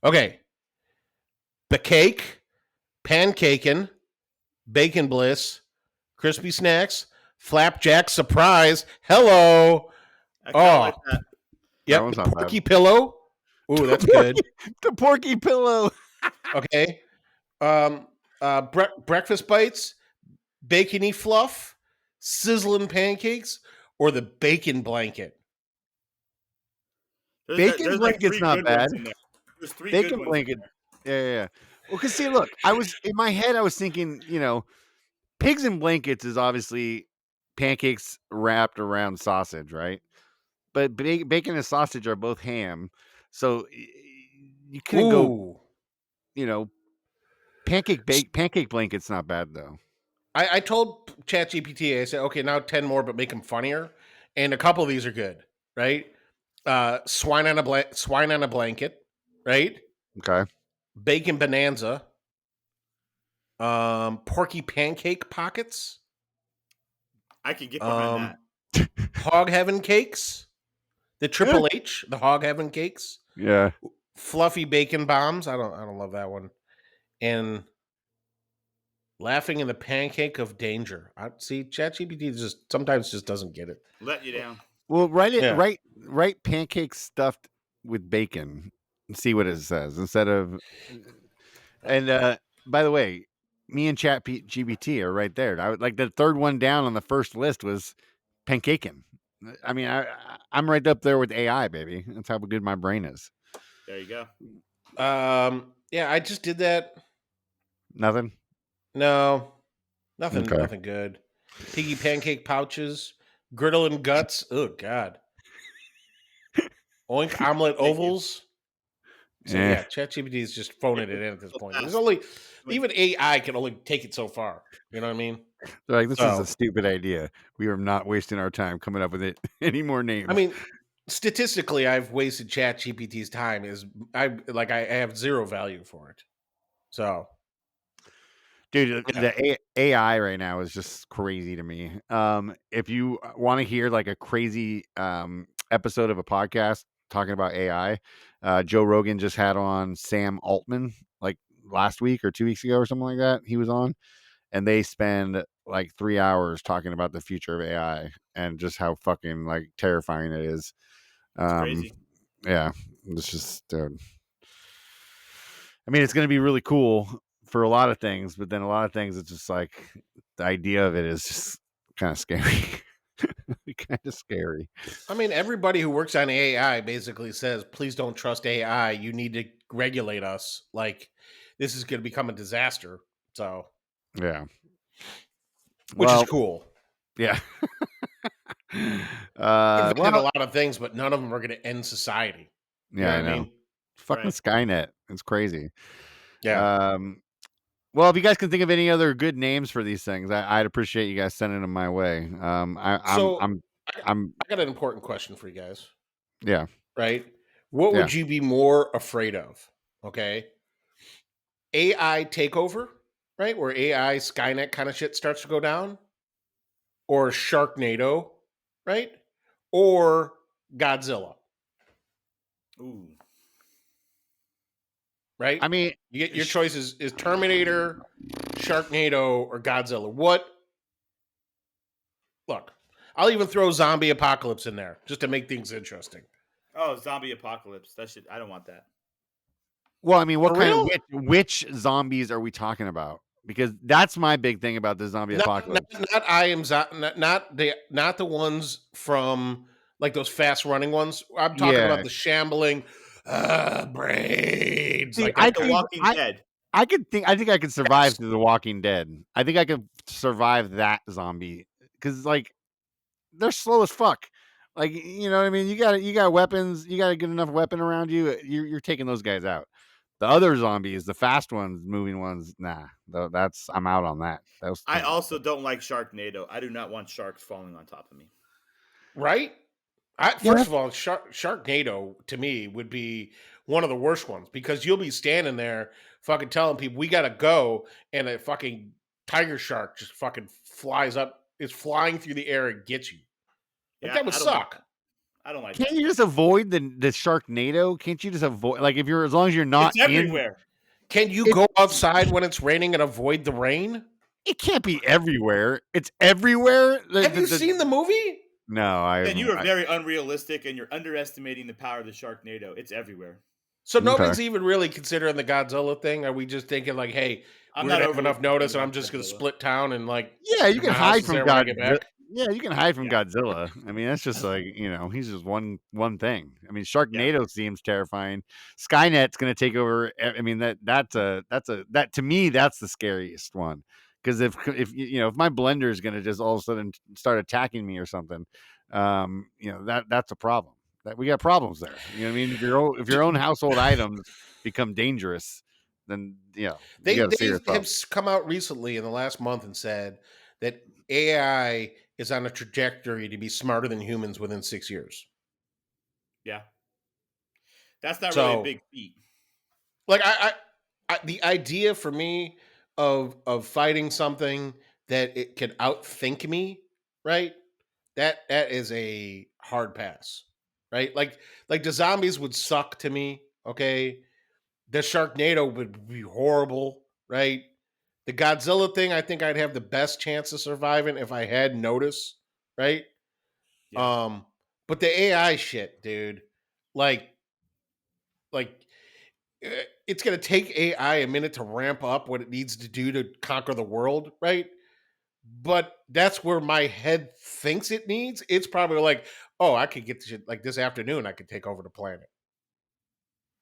Okay. Bacake, pancaking, bacon bliss, crispy snacks, flapjack surprise. Hello. I kind of like that. Yep. one's The not porky pillow. Ooh, that's good. The porky pillow. Okay. Breakfast bites, bacony fluff, sizzling pancakes, or the bacon blanket. Bacon blanket's three not good bad. ones in there. There's three good Bacon ones. blanket. Yeah. Well, because see, look, I was in my head. I was thinking, pigs in blankets is obviously pancakes wrapped around sausage, right? But bacon and sausage are both ham, so you couldn't go. Pancake blanket's not bad though. I told ChatGPT, I said, okay, now 10 more, but make them funnier. And a couple of these are good, right? Swine on a blanket, right? Okay. Bacon bonanza. Porky pancake pockets. I can get behind that. Hog heaven cakes. The Triple H, the hog heaven cakes. Yeah. Fluffy bacon bombs. I don't love that one. And laughing in the pancake of danger. See, ChatGPT sometimes just doesn't get it. Let you down. Well, write pancakes stuffed with bacon and see what it says instead of. And by the way, me and ChatGPT are right there. I would like the third one down on the first list was pancaking. I mean, I'm right up there with AI, baby. That's how good my brain is. There you go. Yeah, I just did that. Nothing. No, nothing. Okay. Nothing good. Piggy pancake pouches, griddle and guts. Oh God. Oink omelet ovals. So yeah, ChatGPT is just phoning it in at this point. There's only even AI can only take it so far. You know what I mean? They're like, this is a stupid idea. We are not wasting our time coming up with it any more names. I mean, statistically, I've wasted ChatGPT's time. I have zero value for it. So, dude, the AI right now is just crazy to me. If you want to hear like a crazy episode of a podcast talking about AI, Joe Rogan just had on Sam Altman like last week or 2 weeks ago or something like that. He was on, and they spend like 3 hours talking about the future of AI and just how fucking like terrifying it is. It's crazy. Yeah, it's just. I mean, it's going to be really cool for a lot of things, but then a lot of things, it's just like the idea of it is just kind of scary. Kind of scary. I mean, everybody who works on AI basically says, please don't trust AI. You need to regulate us. Like, this is going to become a disaster. So, yeah. Which is cool. Yeah. A lot of things, but none of them are going to end society. Yeah, I know. I mean? Fucking Skynet. It's crazy. Yeah. Well, if you guys can think of any other good names for these things, I'd appreciate you guys sending them my way. I got an important question for you guys. Yeah. Right. What would you be more afraid of? Okay. AI takeover, right? Where AI Skynet kind of shit starts to go down, or Sharknado, right? Or Godzilla. Ooh. Right? I mean, you get your choice is Terminator, Sharknado, or Godzilla. What? Look, I'll even throw zombie apocalypse in there just to make things interesting. Oh, zombie apocalypse. I don't want that. Well, I mean, what For kind real? of which zombies are we talking about? Because that's my big thing about the zombie Not apocalypse. not the ones from like those fast running ones. I'm talking Yeah. about the shambling brains See, like I that The kind of. think Walking Dead. I think I could survive Yes. through The Walking Dead. I think I could survive that zombie because like they're slow as fuck. Like you know what I mean? You got weapons. You got a good enough weapon around you. You're taking those guys out. The other zombies, the fast ones, moving ones, nah. That's I'm out on that. Those I things. also don't like Sharknado. I do not want sharks falling on top of me. Right? Yeah. First of all, Sharknado to me would be one of the worst ones because you'll be standing there fucking telling people we gotta go, and a fucking tiger shark just fucking flies up, is flying through the air and gets you. Like Yeah, that would I don't like suck. that. I don't like Can't that. you just avoid the Sharknado? Can't you just avoid like if you're as long as you're not It's everywhere. Can you It- go outside when it's raining and avoid the rain? it can't be everywhere. It's everywhere. Have you seen the movie? No, Then you are very unrealistic and you're underestimating the power of the Sharknado. It's everywhere. So Okay. nobody's even really considering the Godzilla thing. Are we just thinking like, hey, I'm we're not gonna have overly enough notice, and concerned I'm about just gonna Godzilla. split town and like Yeah, you leave can my house hide is from there when I get Godzilla. back? Yeah, you can hide from Yeah. Godzilla. I mean, that's just like he's just one thing. I mean, Sharknado seems terrifying. Skynet's going to take over. I mean, that to me that's the scariest one because if if my blender is going to just all of a sudden start attacking me or something, that's a problem. That we got problems there. You know what I mean? If your own household items become dangerous, then you They got a serious have problem. come out recently in the last month and said that AI is on a trajectory to be smarter than humans within 6 years. Yeah. That's not really a So, big feat. like, the idea for me of fighting something that it can outthink me, right? That is a hard pass, right? Like the zombies would suck to me. Okay, the Sharknado would be horrible, right? The Godzilla thing, I think I'd have the best chance of surviving if I had notice, right? Yeah. But the AI shit, dude, like, like it's gonna take AI a minute to ramp up what it needs to do to conquer the world, right? But that's where my head thinks it needs. It's probably like, oh, I could get this shit like this afternoon. I could take over the planet.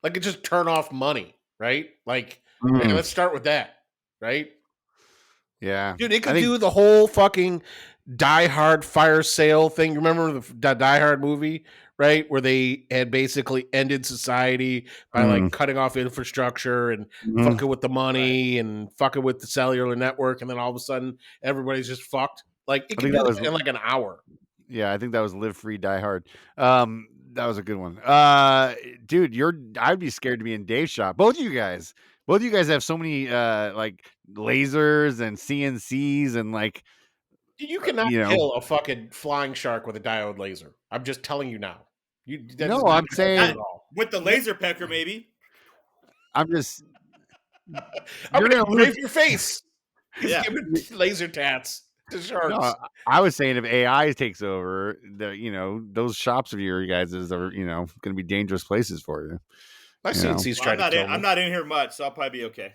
Like, it just turn off money, right? Like, hey, let's start with that, right? Yeah, Dude, it I could think do the whole fucking Die Hard fire sale thing. You remember the Die Hard movie, right? Where they had basically ended society by like cutting off infrastructure and fucking with the money and fucking with the cellular network, and then all of a sudden everybody's just fucked. Like, it I can think do that that was in like an hour. Yeah, I think that was Live Free Die Hard. That was a good one. Dude, I'd be scared to be in Dave's shop. Both of you guys have so many like lasers and CNCs and like You cannot kill a fucking flying shark with a diode laser. I'm just telling you now. That No, is not I'm gonna happen saying at all. With the laser pecker, maybe. I'm just I'm you're gonna gonna lose. engrave your face. He's Yeah. giving laser tats to sharks. No, I was saying if AI takes over, those shops of you guys are going to be dangerous places for you. My you know. CNC's Well, tried to kill me. I'm not in here much, so I'll probably be okay.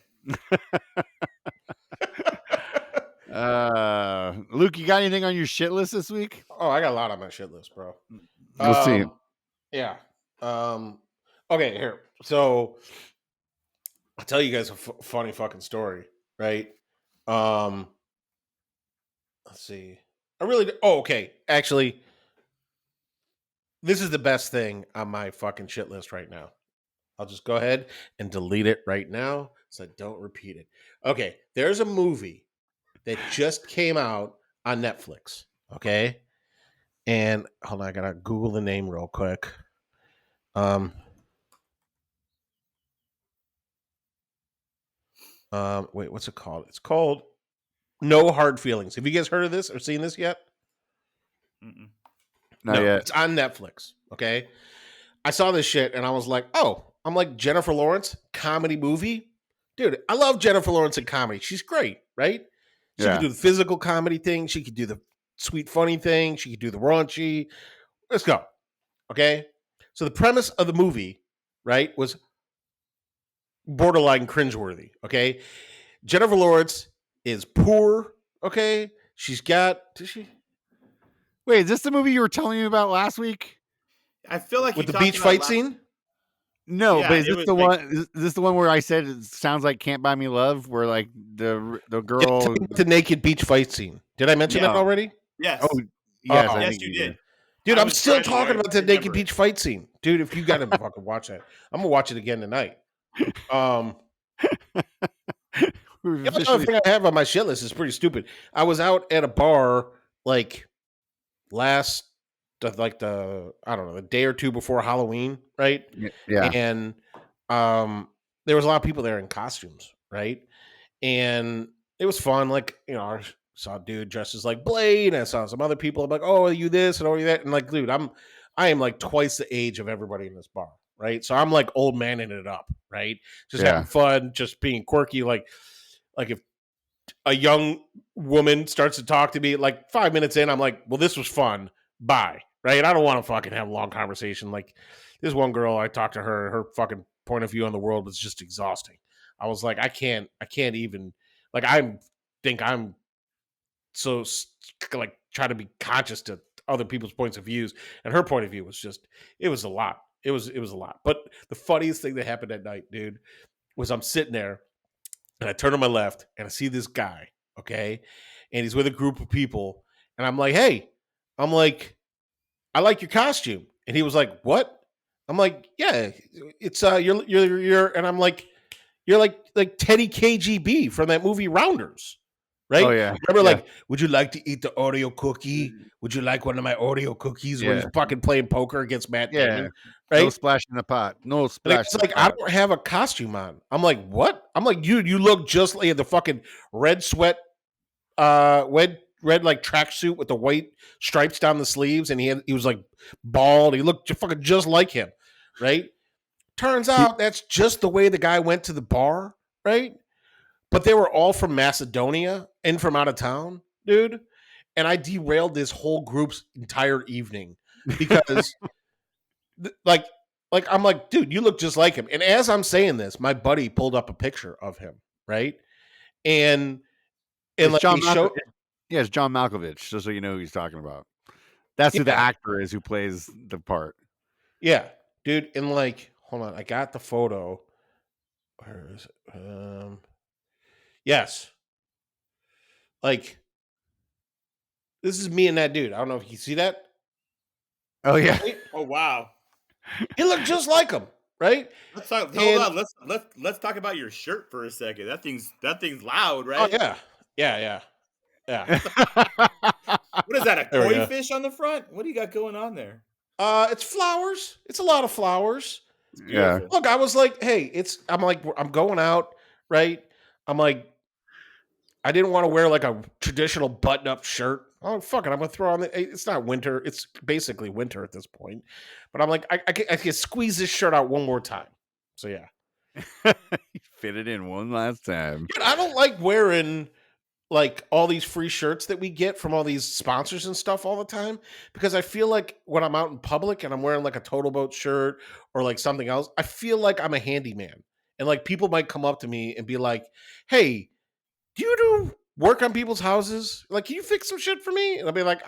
Luke, you got anything on your shit list this week? Oh, I got a lot on my shit list, bro. Let's see. Yeah. Okay, here. So I'll tell you guys a funny fucking story, right? Let's see. Okay. Actually, this is the best thing on my fucking shit list right now. I'll just go ahead and delete it right now so I don't repeat it. Okay, there's a movie that just came out on Netflix. Okay, and hold on, I gotta Google the name real quick. Wait, what's it called? It's called No Hard Feelings. Have you guys heard of this or seen this yet? Mm-mm. Not yet. It's on Netflix. Okay, I saw this shit and I was like, oh, I'm like Jennifer Lawrence comedy movie, dude. I love Jennifer Lawrence in comedy. She's great, right? She can do the physical comedy thing. She could do the sweet, funny thing. She could do the raunchy. Let's go. Okay. So the premise of the movie, right, was borderline cringeworthy. Okay. Jennifer Lawrence is poor. Okay. She's got. Does she? Wait, is this the movie you were telling me about last week? I feel like With you the talked beach about fight last- scene? No, Yeah, but is it this was the like- one? Is this the one where I said it sounds like "Can't Buy Me Love," where like the Yeah, girl? tell me about the naked beach fight scene. Did I mention that No. already? Yes. Oh, yes, Oh. I Yes, think you did. did. Dude, I I'm was still driving, talking I about the remember naked it. beach fight scene. Dude, if you got to fucking watch that, I'm going to watch it again tonight. We've The other officially- thing I have on my shit list is pretty stupid. I was out at a bar like the day or two before Halloween, right? yeah. And there was a lot of people there in costumes, right? And it was fun. Like, I saw a dude dressed as like Blade, and I saw some other people. I'm like, oh, are you this and are you that? And like, dude, I am like twice the age of everybody in this bar, right? So I'm like old maning it up, right? Just Yeah. having fun, just being quirky. Like if a young woman starts to talk to me, like 5 minutes in, I'm like, well, this was fun. Bye. Right? I don't want to fucking have a long conversation. Like this one girl, I talked to her fucking point of view on the world was just exhausting. I was like, I can't even, like, think I'm so like trying to be conscious to other people's points of views. And her point of view was just, it was a lot. It was a lot. But the funniest thing that happened that night, dude, was I'm sitting there and I turn to my left and I see this guy, okay? And he's with a group of people. And I'm like, hey, I like your costume. And he was like, what? I'm like, yeah, it's you're and I'm like, you're like Teddy KGB from that movie Rounders. Right? Oh, yeah. Remember, Yeah. like, would you like to eat the Oreo cookie? Would you like one of my Oreo cookies? Where he's Yeah. fucking playing poker against Matt Yeah. Damon. Right? No splash in the pot. No And splash. it's in the like, I pot. don't have a costume on. I'm like, what? I'm like, you look just like the fucking red sweat, red like tracksuit with the white stripes down the sleeves, and he was like bald. He looked fucking just like him, right? Turns out that's just the way the guy went to the bar, right? But they were all from Macedonia and from out of town, dude. And I derailed this whole group's entire evening because, like I'm like, dude, you look just like him. And as I'm saying this, my buddy pulled up a picture of him, right? And It's like John he showed, Yeah, it's John Malkovich, just so you know who he's talking about. That's who the Yeah. actor is who plays the part. yeah, dude. And like, hold on, I got the photo. Where is it? Yes, like this is me and that dude. I don't know if you see that. Oh yeah. Right? Oh wow. He looked just like him, right? Let's talk. And- Hold on. Let's talk about your shirt for a second. That thing's loud, Oh right? yeah. What is that? A There we koi go. fish on the front? What do you got going on there? It's flowers. It's a lot of flowers. Yeah. Beautiful. Look, I was like, hey, I'm like, I'm going out, right? I'm like, I didn't want to wear like a traditional button-up shirt. Oh, fuck it. I'm going to throw on it's not winter. It's basically winter at this point. But I'm like, I can squeeze this shirt out one more time. So, yeah. Fit it in one last time. Dude, I don't like wearing like all these free shirts that we get from all these sponsors and stuff all the time because I feel like when I'm out in public and I'm wearing like a Total Boat shirt or like something else, I feel like I'm a handyman. And like people might come up to me and be like, hey, do you do work on people's houses? Like, can you fix some shit for me? And I'll be like,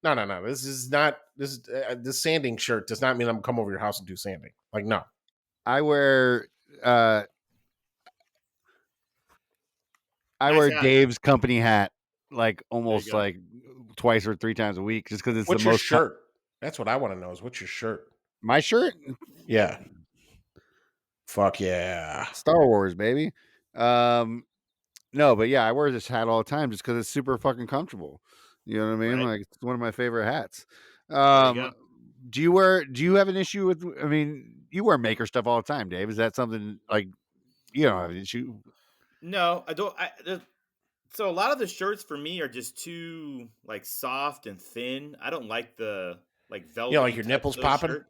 no. This sanding shirt does not mean I'm gonna come over your house and do sanding. Like, no. I wear Nice hat. Dave's company hat like almost go. like twice or three times a week just because it's What's the your most shirt? That's what I want to know is what's your shirt? my shirt? Yeah. Fuck yeah. Star Wars, baby. No, but yeah, I wear this hat all the time just because it's super fucking comfortable. You know what I mean? Right. Like it's one of my favorate hats. There you go. Do you have an issue with, I mean, you wear maker stuff all the time, Dave. Is that something like you don't have an issue? No, I don't. So a lot of the shirts for me are just too like soft and thin. I don't like the like velvet. like your nipples popping?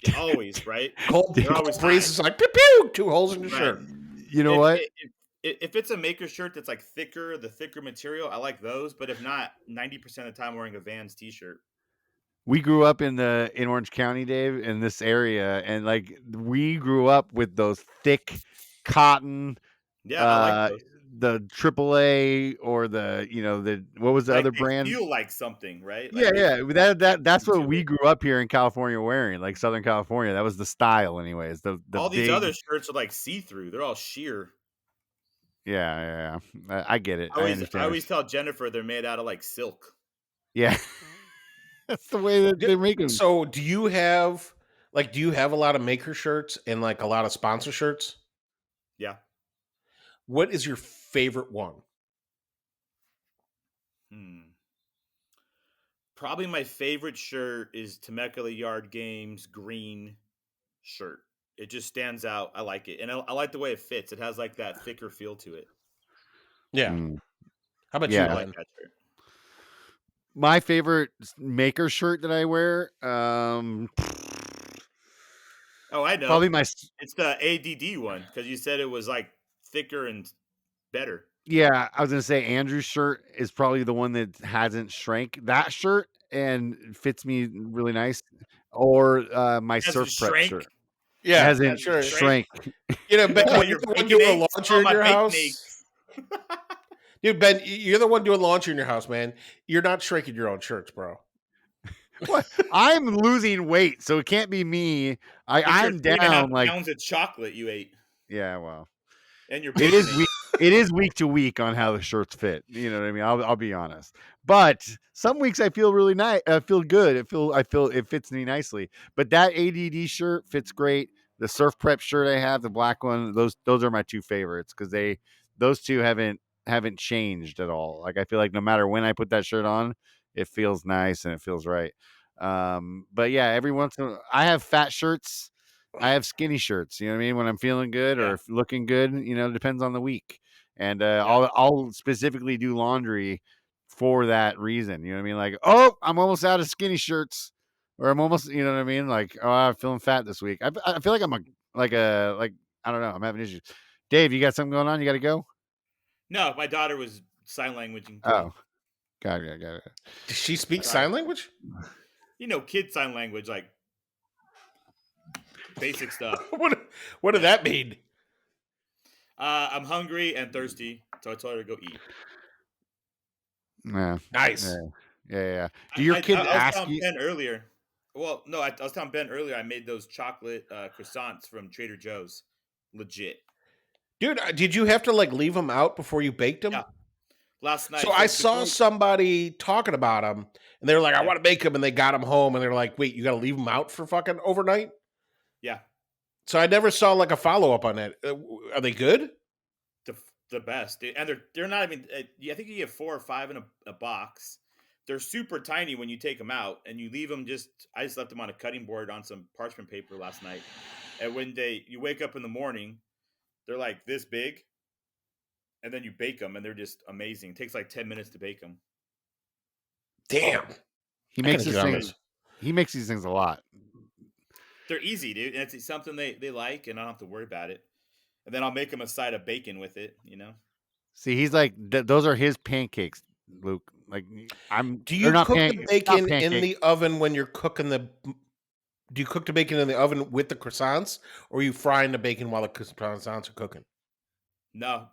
Yeah, always, right? Cold They're always breeze is high. like pew pew, 2 holes in your Right. shirt. You know what? If it's a maker shirt that's like thicker, the thicker material, I like those. But if not, 90% of the time, I'm wearing a Vans t-shirt. We grew up in Orange County, Dave, in this area, and like we grew up with those thick cotton, Yeah, I like uh, those. the AAA or what was the Like other they brand? feel like something, right? Yeah, Like they yeah. That's something what to we it. grew up here in California wearing, like Southern California. That was the style, anyways. The All these big, other shirts are like see-through. They're all sheer. yeah. I get it. I I understand. always tell Jennifer they're made out of like silk. Yeah, that's the way that they make them. So do you have a lot of maker shirts and like a lot of sponsor shirts? Yeah. What is your favorite one? Probably my favorite shirt is Temecula Yard Games green shirt. It just stands out. I like it. And I like the way it fits. It has like that thicker feel to it. Yeah. Mm, How about you, yeah. I like Len? that shirt. My favorite maker shirt that I wear, Oh, I know. probably It's the ADD one because you said it was like thicker and better. yeah. I was gonna say Andrew's shirt is probably the one that hasn't shrank. That shirt and fits me really nice. Or my Has it surf prep shrank? shirt Yeah, hasn't sure. shrank. You know, Ben, Oh, you're your the one bacon doing eggs? laundry Oh, in my your bacon house. eggs. Dude, Ben, you're the one doing laundry in your house, man. You're not shrinking your own shirts, bro. What? I'm losing weight, so it can't be me. It's your I'm 3.5 down like pounds of chocolate you ate yeah. Well, and your it bacon is eggs. week. It is week to week on how the shirts fit. You know what I mean? I'll be honest. But some weeks I feel really nice. I feel good. I feel it fits me nicely. But that ADD shirt fits great. The surf prep shirt I have, the black one, those are my two favorites because those two haven't changed at all. Like I feel like no matter when I put that shirt on, it feels nice and it feels right. But yeah, every once in a while, I have fat shirts. I have skinny shirts. You know what I mean? When I'm feeling good Yeah. or looking good, depends on the week. And Yeah. I'll specifically do laundry for that reason. You know what I mean? Like, oh, I'm almost out of skinny shirts, or I'm almost, you know what I mean? Like, oh, I'm feeling fat this week. I feel like I'm like I don't know. I'm having issues. Dave, you got something going on? You got to go. No, my daughter was sign languaging to me. Oh, got it. Does she speak sign language? Kid sign language, like basic stuff. What did that mean? I'm hungry and thirsty, so I told her to go eat. Yeah. Nice. Yeah. Do your kids I was ask telling you? Ben earlier. Well, no, I was telling Ben earlier. I made those chocolate croissants from Trader Joe's. Legit. Dude, did you have to like leave them out before you baked them? Yeah. Last night. So I saw somebody talking about them, and they were like, "I want to bake them," and they got them home, and they're like, "Wait, you got to leave them out for fucking overnight?" Yeah. So I never saw like a follow up on that. Are they good? The best, and they're not even. I think you get 4 or 5 in a box. They're super tiny when you take them out, and you leave them I just left them on a cutting board on some parchment paper last night. And when you wake up in the morning, they're like this big, and then you bake them, and they're just amazing. It takes like 10 minutes to bake them. Damn. He makes these things. He makes these things a lot. They're easy, dude, and it's something they like, and I don't have to worry about it. And then I'll make them a side of bacon with it, See, he's like those are his pancakes, Luke. Like Do you not cook the not bacon in pancakes. the oven when you're cooking the? Do you cook the bacon in the oven with the croissants, or are you frying the bacon while the croissants are cooking? No,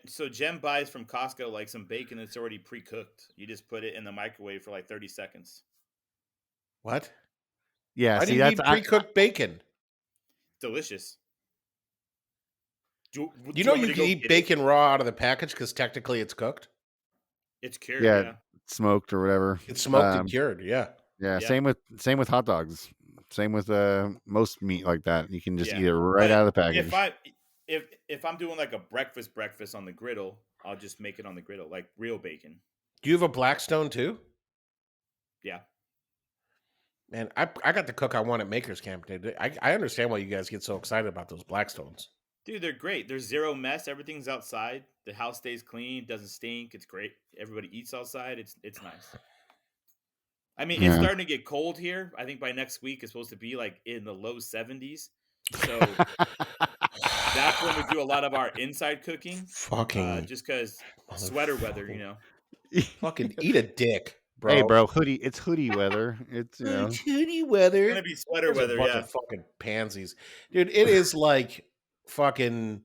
so Jem buys from Costco like some bacon that's already pre-cooked. You just put it in the microwave for like 30 seconds. What? Yeah, Why do you need pre-cooked bacon? Delicious. You know you can eat bacon raw out of the package because technically it's cooked. It's cured, yeah, smoked or whatever. It's smoked and cured, yeah. Same with hot dogs. Same with most meat like that. You can just eat it right out of the package. If I'm doing like a breakfast on the griddle, I'll just make it on the griddle, like real bacon. Do you have a Blackstone too? Yeah. Man, I got the cook I want at Maker's Camp, dude. I understand why you guys get so excited about those Blackstones. Dude, they're great. There's zero mess. Everything's outside. The house stays clean. Doesn't stink. It's great. Everybody eats outside. It's nice. I mean, it's starting to get cold here. I think by next week it's supposed to be like in the low 70s. So That's when we do a lot of our inside cooking. Fucking Just because sweater weather, you know. fucking eat a dick, bro. Hey, bro, hoodie. It's hoodie weather. It's Hoodie It's weather. gonna be sweater There's a weather, bunch yeah. of fucking pansies, dude. It is like fucking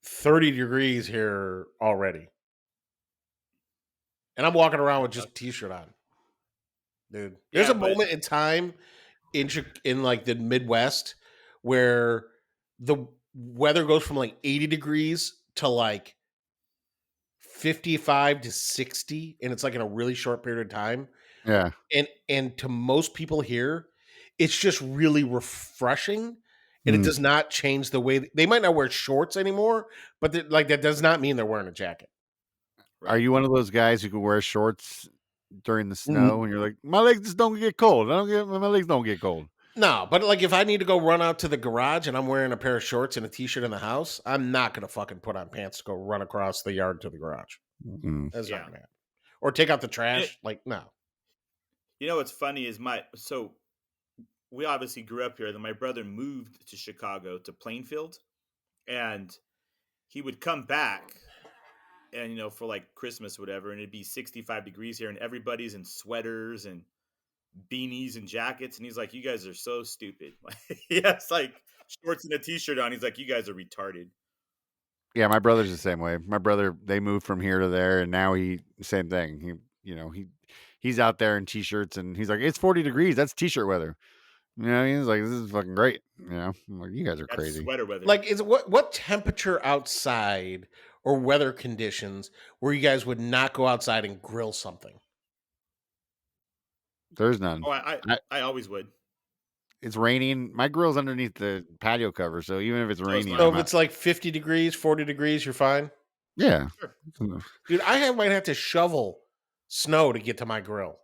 30 degrees here already, and I'm walking around with just a t-shirt on, dude. There's Yeah, a but moment in time in like the Midwest where the weather goes from like 80 degrees to like 55 to 60, and it's like in a really short period of time. yeah. And to most people here, it's just really refreshing, and it Mm. does not change the way they might not wear shorts anymore, but like that does not mean they're wearing a jacket. Are right. you one of those guys who can wear shorts during the Mm-hmm. snow and you're like, my legs just don't get cold. My legs don't get cold. No, but like if I need to go run out to the garage and I'm wearing a pair of shorts and a t-shirt in the house, I'm not gonna fucking put on pants to go run across the yard to the garage. Mm. That's Yeah. not gonna happen. Or take out the It- trash. Like, no. You know what's funny is so we obviously grew up here. Then my brother moved to Chicago to Plainfield, and he would come back, and for like Christmas or whatever, and it'd be 65 degrees here, and everybody's in sweaters and beanies and jackets, and he's like, "You guys are so stupid." He has like shorts and a t-shirt on. He's like, "You guys are retarded." Yeah, my brother's the same way. My brother, they moved from here to there, and now same thing. He's out there in t-shirts, and he's like, it's 40 degrees. That's t-shirt weather. He's like, this is fucking great. I'm like, you guys are That's crazy. sweater weather. Like, is what temperature outside or weather conditions where you guys would not go outside and grill something? There's none. Oh, I always would. It's raining. My grill's underneath the patio cover, so even if it's is raining, mine. So I'm if out. it's like 50 degrees, 40 degrees, you're fine. Yeah. Sure. Dude, might have to shovel snow to get to my grill.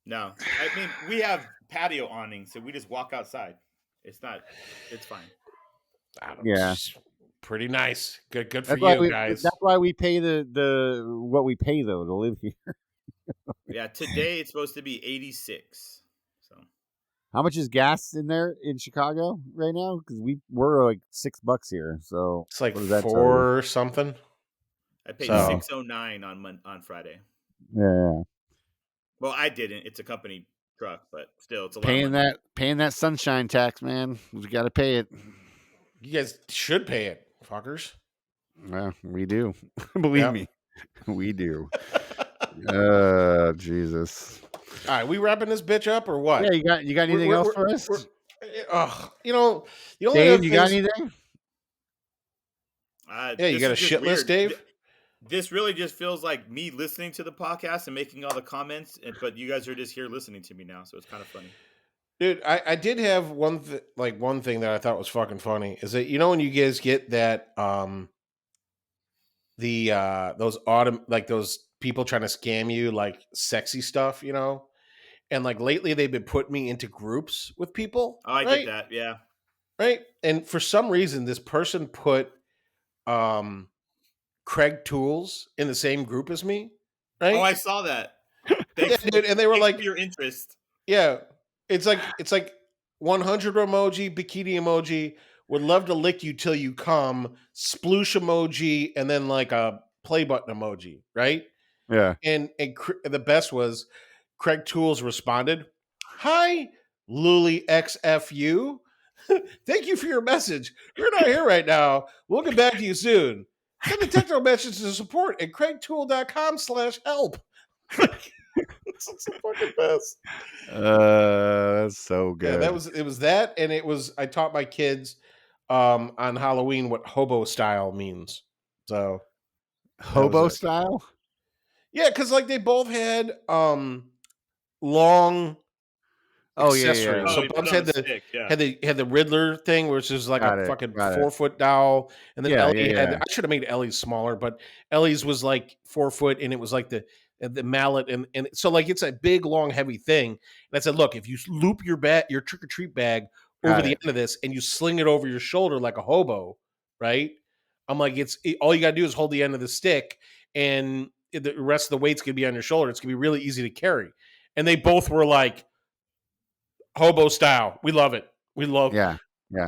No, I mean we have patio awnings, so we just walk outside. It's fine. I don't Yeah. it's pretty nice. Good for That's why you guys. That's why we pay the what we pay though to live here. Yeah, today it's supposed to be 86. So How much is gas in there in Chicago right now? Because we're like $6 here. So It's like what does that tell you? 4 something. I paid So- 609 on Friday. Yeah. Well, I didn't. It's a company truck, but still, it's a lot. Paying of money. that sunshine tax, man. We got to pay it. You guys should pay it, fuckers. Well, we do. Believe Yep. me, we do. Jesus. All right, we wrapping this bitch up or what? Yeah, you got anything else for us? The only Dave, other you got things- anything? Yeah, you This got a is just shit list, weird. Dave? This really just feels like me listening to the podcast and making all the comments, but you guys are just here listening to me now, so it's kind of funny. Dude, I did have one thing that I thought was fucking funny is that when you guys get that those people trying to scam you like sexy stuff, and like lately they've been putting me into groups with people. Oh, I right? get that. Yeah. Right? And for some reason this person put Craig Tools in the same group as me. Right? Oh, I saw that. Yeah, dude, and they were Thanks like for your interest. Yeah. It's like 100 emoji, bikini emoji, would love to lick you till you come, sploosh emoji, and then like a play button emoji, right? Yeah. And the best was Craig Tools responded, "Hi, Luli XFU. Thank you for your message. We're not here right now. We'll get back to you soon. Send a technical message to support at craigtool.com/help." It's the fucking best. That's so good. Yeah, it was that, and it was I taught my kids on Halloween what hobo style means. So hobo it. style. Yeah, because like they both had long Oh yeah, accessories. yeah. Oh, So he put Bubs on had the the stick, yeah. had the Riddler thing, which is like Got a it, fucking got it. 4-foot doll, and then Yeah, Ellie yeah, had. yeah. I should have made Ellie's smaller, but Ellie's was like 4 foot, and it was like the mallet, and so like it's a big, long, heavy thing. And I said, look, if you loop your trick or treat bag over Got the it. end of this, and you sling it over your shoulder like a hobo, right? I'm like, all you gotta do is hold the end of the stick, and the rest of the weight's gonna be on your shoulder. It's gonna be really easy to carry. And they both were like, hobo style. We love it. We love Yeah.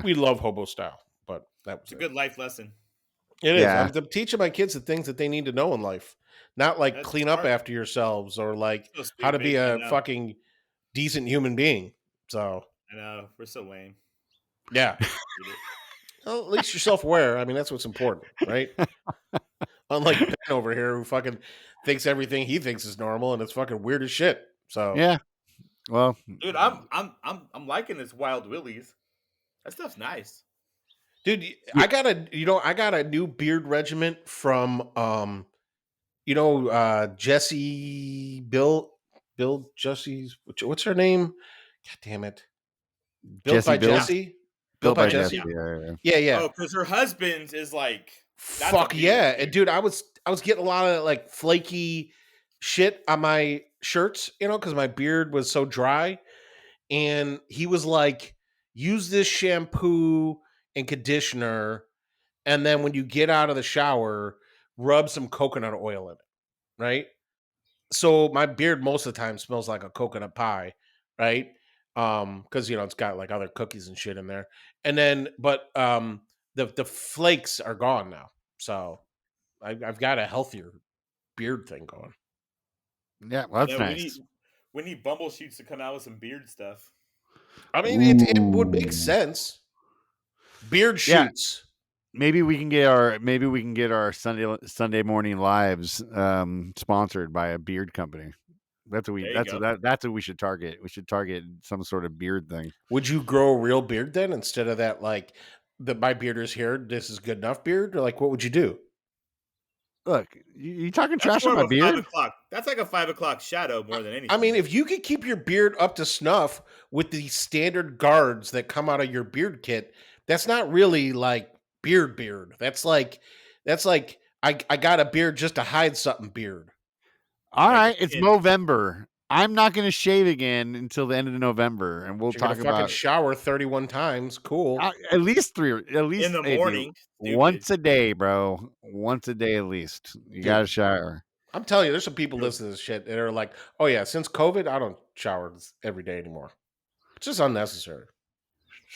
hobo style. But That It's was a it. good life lesson. It is. Yeah. I'm teaching my kids the things that they need to know in life, not like That's clean up smart. after yourselves or like So how to be stupid. I a know. fucking decent human being. So I know. We're so lame. yeah, Eat it. well, at least you're self-aware. I mean, that's what's important, right? Unlike Ben over here, who fucking thinks everything he thinks is normal and it's fucking weird as shit. So Yeah. Well, Dude, I'm liking this Wild Willies. That stuff's nice. dude, Yeah. I got a new beard regiment from Jesse Bill Jesse's what's her name? God damn it. Built Jesse by Bill. Jesse? Built Built by by Jesse? Jesse. Yeah. Yeah, yeah. Oh, because her husband's is like that's a Fuck beard, yeah. And dude, I was getting a lot of like flaky shit on my shirts, because my beard was so dry. And he was like, use this shampoo and conditioner, and then when you get out of the shower, rub some coconut oil in it, right? So my beard most of the time smells like a coconut pie, right? Because it's got like other cookies and shit in there. And then, but the flakes are gone now, so I've got a healthier beard thing going. Yeah. Well, I that's know nice. we need Bumbleshoots to come out with some beard stuff. I mean, it would make Ooh. sense. Beard Yeah. shoots. Maybe we can get our Sunday morning lives sponsored by a beard company. That's what There you go. that's what we should target. We should target some sort of beard thing. Would you grow a real beard then instead of that like my beard is here, this is good enough beard? Or like what would you do? Look, you talking That's trash more on of my a beard? 5 o'clock. That's like a 5 o'clock shadow more than anything. I mean, if you could keep your beard up to snuff with the standard guards that come out of your beard kit, that's not really like beard. That's like I got a beard just to hide something beard. All Like a right, it's kid. November. I'm not going to shave again until the end of November, and we'll You're gonna talk fucking about shower 31 times. Cool. at least three. At least in the hey, dude, morning. Stupid. once a day, bro. Once a day at least. You got to shower. I'm telling you, there's some people listening to this shit that are like, oh yeah, since COVID, I don't shower every day anymore. It's just unnecessary.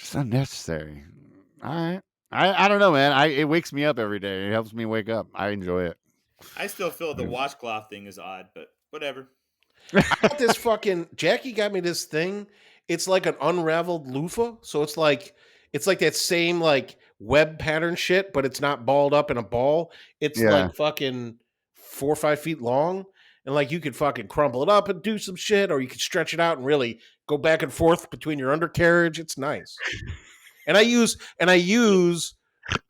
It's unnecessary. All right. I don't know, man. It wakes me up every day. It helps me wake up. I enjoy it. I still feel the washcloth thing is odd, but whatever. I got this fucking Jackie got me this thing. It's like an unraveled loofah. So it's like that same like web pattern shit, but it's not balled up in a ball. It's like fucking 4 or 5 feet long. And like you could fucking crumple it up and do some shit, or you could stretch it out and really go back and forth between your undercarriage. It's nice. And I use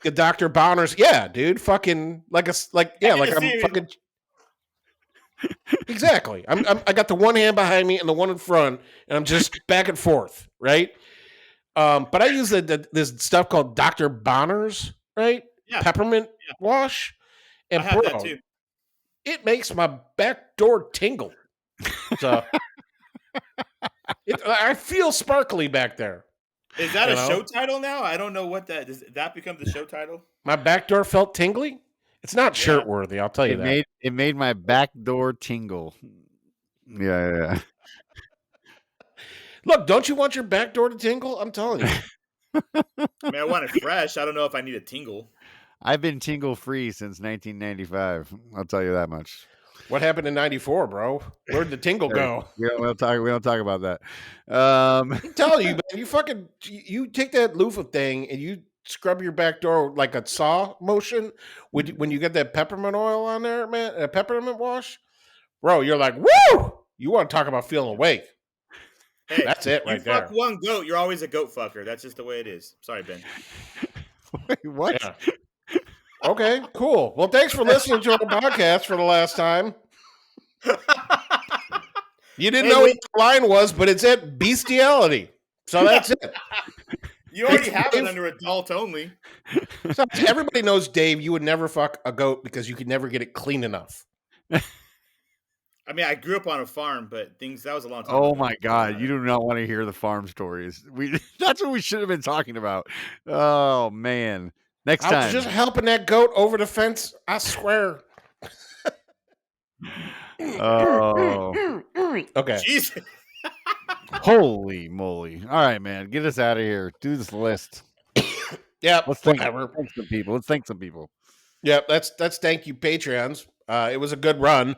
the Dr. Bonner's. Yeah, dude. Fucking I'm fucking. Exactly. I got the one hand behind me and the one in front, and I'm just back and forth, right? But I use this stuff called Dr. Bonner's, right? Yeah. Peppermint wash. And I have that too. It makes my back door tingle. So I feel sparkly back there. Is that a show title now? I don't know what that does. That become the show title? My back door felt tingly. It's not shirt worthy, I'll tell you that. It made my back door tingle. Yeah. Look, don't you want your back door to tingle? I'm telling you. I mean, I want it fresh. I don't know if I need a tingle. I've been tingle free since 1995. I'll tell you that much. What happened in '94, bro? Where'd the tingle go? We don't talk about that. I'm telling you, man, you take that loofah thing and you scrub your back door like a saw motion when you get that peppermint oil on there, man, a peppermint wash, bro. You're like, woo! You want to talk about feeling awake? Hey, that's it right there. You fuck one goat, you're always a goat fucker. That's just the way it is. Sorry, Ben. Wait, what? Yeah. Okay, cool. Well, thanks for listening to our podcast for the last time. You didn't know what the line was, but it's at bestiality. So that's it. You already have it under adult only. So everybody knows, Dave, you would never fuck a goat because you could never get it clean enough. I mean, I grew up on a farm, but that was a long time ago. ago. My God, you do not want to hear the farm stories. That's what we should have been talking about. Oh, man. Next time. I was just helping that goat over the fence. I swear. Oh. Okay. Jesus. Holy moly. All right, man. Get us out of here. Do this list. Yep, Let's whatever. thank some people. Let's thank some people. Yep, that's thank you, Patreons. It was a good run.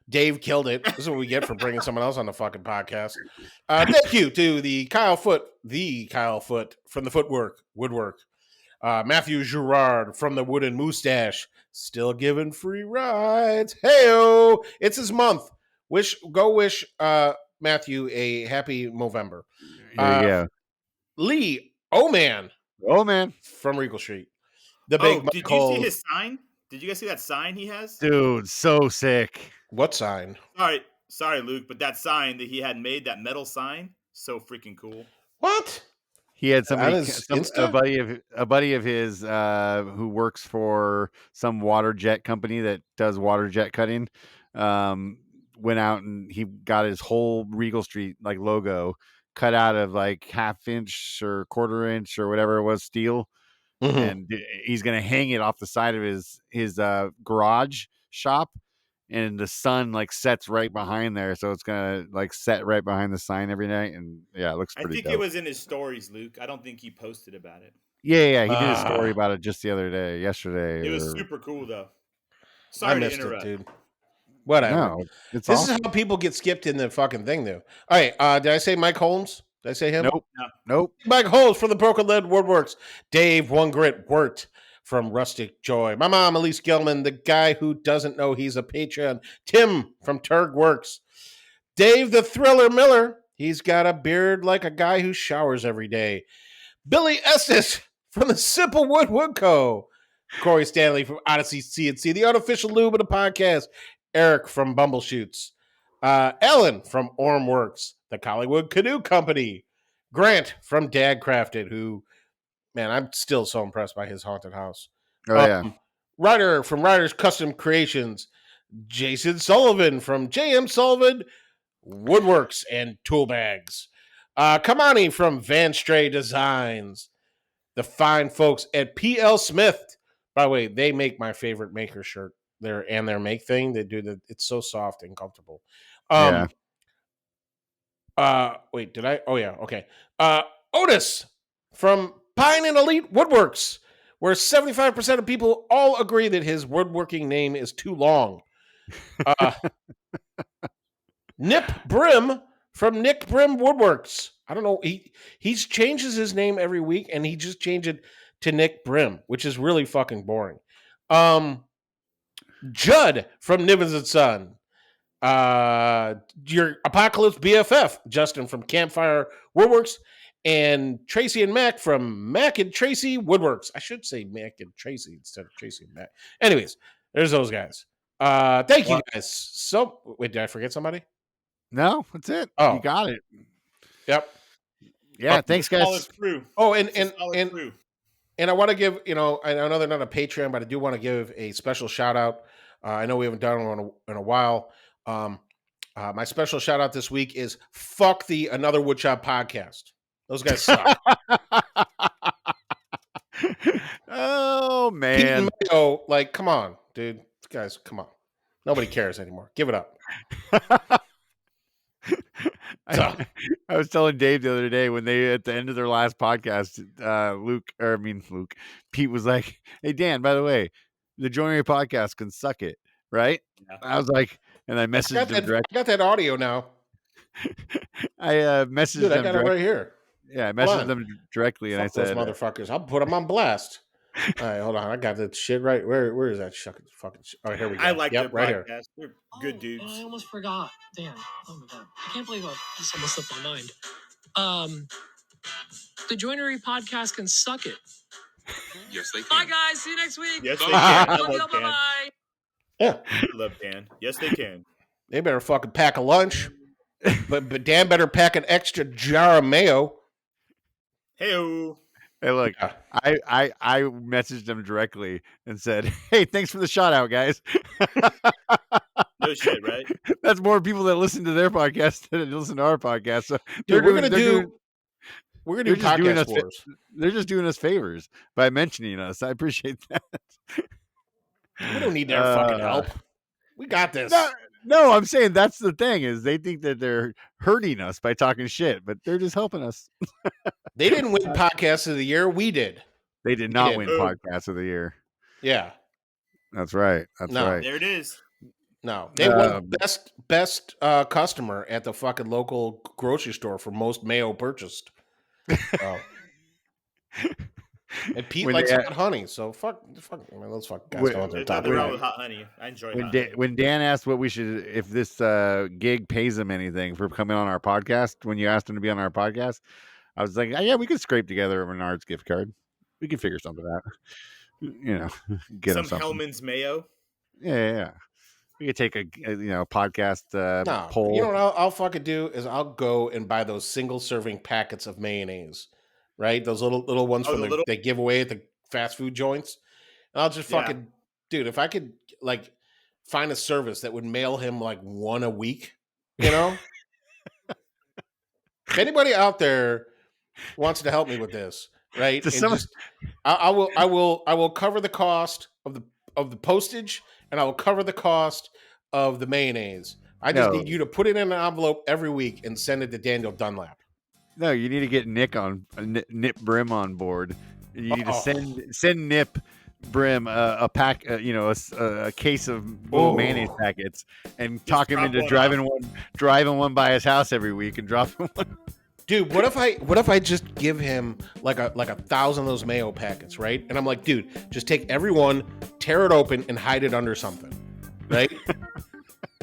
Dave killed it. This is what we get for bringing someone else on the fucking podcast. Thank you to the Kyle Foot from the Woodwork. Matthew Girard from the Wooden Moustache, still giving free rides. Heyo, it's his month. Wish Matthew a happy Movember. Yeah. Lee Oman Oh man, from Regal Street. The big did you see Michael. his sign? Did you guys see that sign he has? dude, so sick. What sign? Sorry, Luke, but that sign that he had made, that metal sign, so freaking cool. What? He had On his Insta? a buddy of his who works for some water jet company that does water jet cutting. Went out and he got his whole Regal Street like logo cut out of like 1/2 inch or 1/4 inch or whatever it was steel, and he's gonna hang it off the side of his garage shop. And the sun like sets right behind there, so it's gonna like set right behind the sign every night, and yeah, it looks I pretty think dope. it was in his stories, Luke. I don't think he posted about it. Yeah, he did a story about it just the other day, yesterday. It was super cool though. I Sorry to missed it, interrupt. dude. Whatever. No, it's This awesome. is how people get skipped in the fucking thing, though. All right. Did I say Mike Holmes? Did I say him? Nope. Mike Holmes from the Broken Lead Woodworks. Dave One Grit Wirt from Rustic Joy. My mom, Elise Gelman, the guy who doesn't know he's a Patreon. Tim from Turg Works. Dave the Thriller Miller. He's got a beard like a guy who showers every day. Billy Estes from the Simple Wood Co. Corey Stanley from Odyssey CNC, the unofficial lube of the podcast. Eric from Bumbleshoots. Ellen from Ormworks, the Collywood Canoe Company. Grant from Dad Crafted, who, man, I'm still so impressed by his haunted house. Oh yeah. Ryder from Ryder's Custom Creations. Jason Sullivan from JM Sullivan Woodworks and Tool Bags. Kamani from Van Stray Designs. The fine folks at PL Smith. By the way, they make my favorite maker shirt. Their make thing. They do that. It's so soft and comfortable. Yeah. Wait, did I? Oh yeah, okay. Otis from Pine and Elite Woodworks, where 75% of people all agree that his woodworking name is too long. Nip Brim from Nick Brim Woodworks. I don't know. He changes his name every week, and he just changed it to Nick Brim, which is really fucking boring. Judd from Nivens and Son. Your Apocalypse BFF, Justin from Campfire Woodworks, and Tracy and Mac from Mac and Tracy Woodworks. I should say Mac and Tracy instead of Tracy and Mac. Anyways, there's those guys. Thank you guys. So, wait, did I forget somebody? No, that's it. Oh. You got it. Yep. Yeah, thanks guys. Solid crew. Oh, Crew. and I want to give, I know they're not a Patreon, but I do want to give a special shout out. I know we haven't done one in a while. My special shout out this week is fuck the Another Woodshop podcast. Those guys suck. Oh man. Pete and Mayo, like, come on, dude. Guys, come on. Nobody cares anymore. Give it up. I was telling Dave the other day when they at the end of their last podcast, Pete was like, "Hey Dan, by the way, the Joinery podcast can suck it, right?" Yeah. I was like, and I messaged him directly. I got that audio now. I messaged Dude, I them got it right here. Yeah, I messaged them directly, and Fuck I said, those motherfuckers. I'll put them on blast. All right, hold on. I got that shit right. Where is that fucking shit? All right, here we go. I like their right podcast. here. They're good dudes. And I almost forgot. Damn. Oh my god. I can't believe this almost slipped my mind. The Joinery podcast can suck it. Yes, they can. Bye guys. See you next week. Yes, they can. I Love you. love Dan. Bye-bye. Yeah. I love Dan. Yes, they can. They better fucking pack a lunch. but Dan better pack an extra jar of mayo. Hey-o. "Hey, look, Yeah. I messaged them directly and said, hey, thanks for the shout out, guys." No shit, right? That's more people that listen to their podcast than listen to our podcast. So Dude, we're gonna do they're just doing podcast us wars. they're just doing us favors by mentioning us. I appreciate that. We don't need their fucking help. We got this. No, I'm saying that's the thing is they think that they're hurting us by talking shit, but they're just helping us. They didn't win podcast of the year. We did. They did They not did. win Boom. podcast of the year. Yeah. That's right. That's No. right. There it is. No, they won best customer at the fucking local grocery store for most mayo purchased. Oh. And Pete When likes they- hot honey, so fuck. I mean, those fucking guys When- don't have their There's top nothing wrong right. with hot honey. I enjoy when hot Dan, honey. when Dan asked what we should, if this gig pays him anything for coming on our podcast, when you asked him to be on our podcast, I was like, yeah, we could scrape together a Menards gift card. We could figure something out. You know, get him Some something. Hellman's mayo. Yeah. We could take a podcast No, poll. you know what I'll fucking do is I'll go and buy those single serving packets of mayonnaise, right? Those little ones Oh, from the little- they give away at the fast food joints. And I'll just Yeah. fucking, dude, if I could like find a service that would mail him like one a week, you know? If anybody out there wants to help me with this, right? Does And someone- just I will cover the cost of the postage, and I will cover the cost of the mayonnaise. I just No. need you to put it in an envelope every week and send it to Daniel Dunlap. No, you need to get Nick Nip Brim on board. You need to send Nip Brim a pack, a case of little mayonnaise packets, and talk him drop into one driving one by his house every week and dropping one. Dude, what if I just give him like a 1,000 of those mayo packets, right? And I'm like, dude, just take every one, tear it open, and hide it under something, right?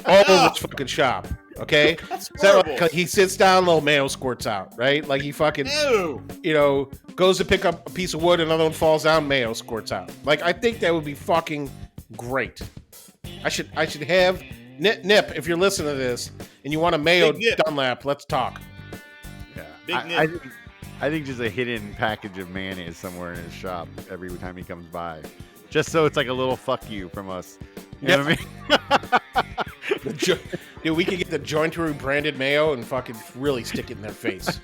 All over this fucking shop, okay? That's So horrible. like, he sits down, little mayo squirts out, right? Like he fucking, Ew. goes to pick up a piece of wood, another one falls down, mayo squirts out. Like I think that would be fucking great. I should have Nip, if you're listening to this and you want a mayo Big Nip. Dunlap, let's talk. Yeah, Big Nip. I think just a hidden package of mayonnaise somewhere in his shop every time he comes by, just so it's like a little fuck you from us. You know what I mean? Dude, we could get the jointery branded mayo and fucking really stick it in their face.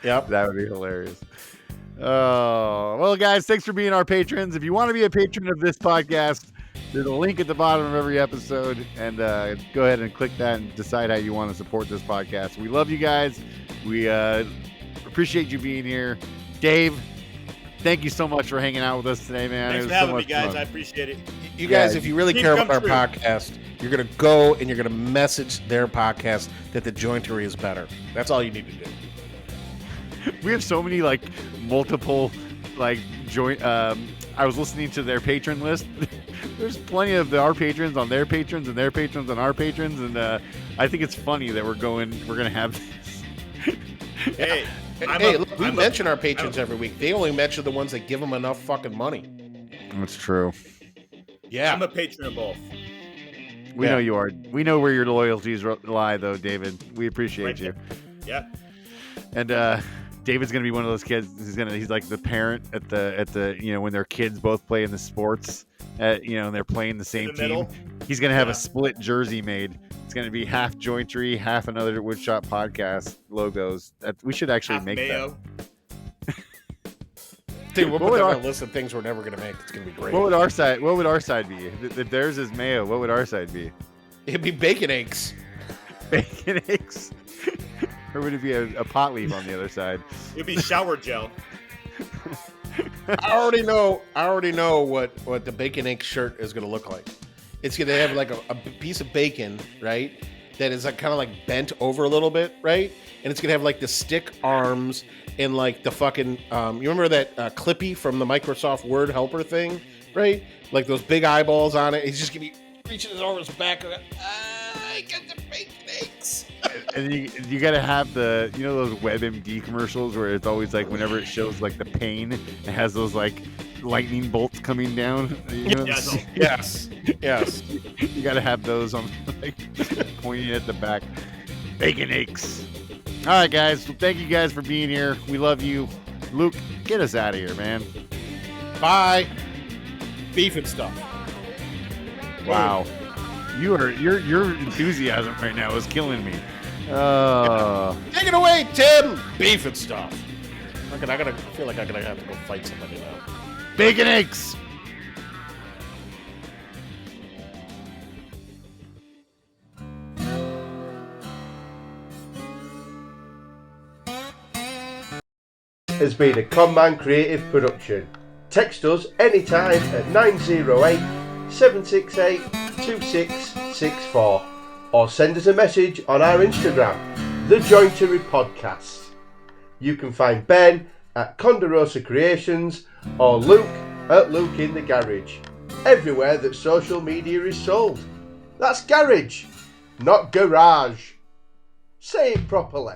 Yep. That would be hilarious. Oh, well, guys, thanks for being our patrons. If you want to be a patron of this podcast, there's a link at the bottom of every episode, and go ahead and click that and decide how you want to support this podcast. We love you guys. We appreciate you being here. Dave, thank you so much for hanging out with us today, man. Thanks It for was so having me, much guys. fun. I appreciate it. You guys, Yeah, if you really dream care come about our true. podcast, you're going to go and you're going to message their podcast that the jointery is better. That's all you need to do. We have so many multiple joint. I was listening to their patron list. There's plenty of our patrons on their patrons and their patrons on our patrons, and I think it's funny that we're gonna have this. Hey, Look, we mention our patrons every week. They only mention the ones that give them enough fucking money. That's true. Yeah. I'm a patron of both. We know you are. We know where your loyalties lie, though, David. We appreciate Right you. Yeah. And David's gonna be one of those kids. He's like the parent at the when their kids both play in the sports, and they're playing the same the team. middle. He's gonna have Yeah. a split jersey made. It's gonna be half jointery, half another Woodshop podcast logos. We should actually Half make mayo. Dude, we'll What put would that our- on a list of things we're never going to make. It's going to be that. great. What would our side be? If theirs is mayo, what would our side be? It'd be bacon eggs. Bacon eggs, or would it be a pot leaf on the other side? It'd be shower gel. I already know what the bacon egg shirt is going to look like. It's going to have like a piece of bacon, right? That is kind of like bent over a little bit, right? And it's going to have like the stick arms and like the fucking, you remember that Clippy from the Microsoft Word helper thing, right? Like those big eyeballs on it. He's just going to be reaching over his back. I got the bacon eggs. And you got to have the those WebMD commercials where it's always like whenever it shows like the pain, it has those like lightning bolts coming down. Yes. Yes. You got to have those on like pointing at the back. Bacon eggs. All right, guys. Well, thank you guys for being here. We love you. Luke, get us out of here, man. Bye. Beef and stuff. Wow. Your enthusiasm right now is killing me. Take it away, Tim. Beef and stuff. I feel like I'm gonna have to go fight somebody now. Bacon eggs. has been a ConMan creative production. Text us anytime at 908 768 2664 or send us a message on our Instagram, thejointery podcast. You can find Ben at Condorosa Creations or Luke at Luke in the Garage, everywhere that social media is sold. That's garage, not garage. Say it properly.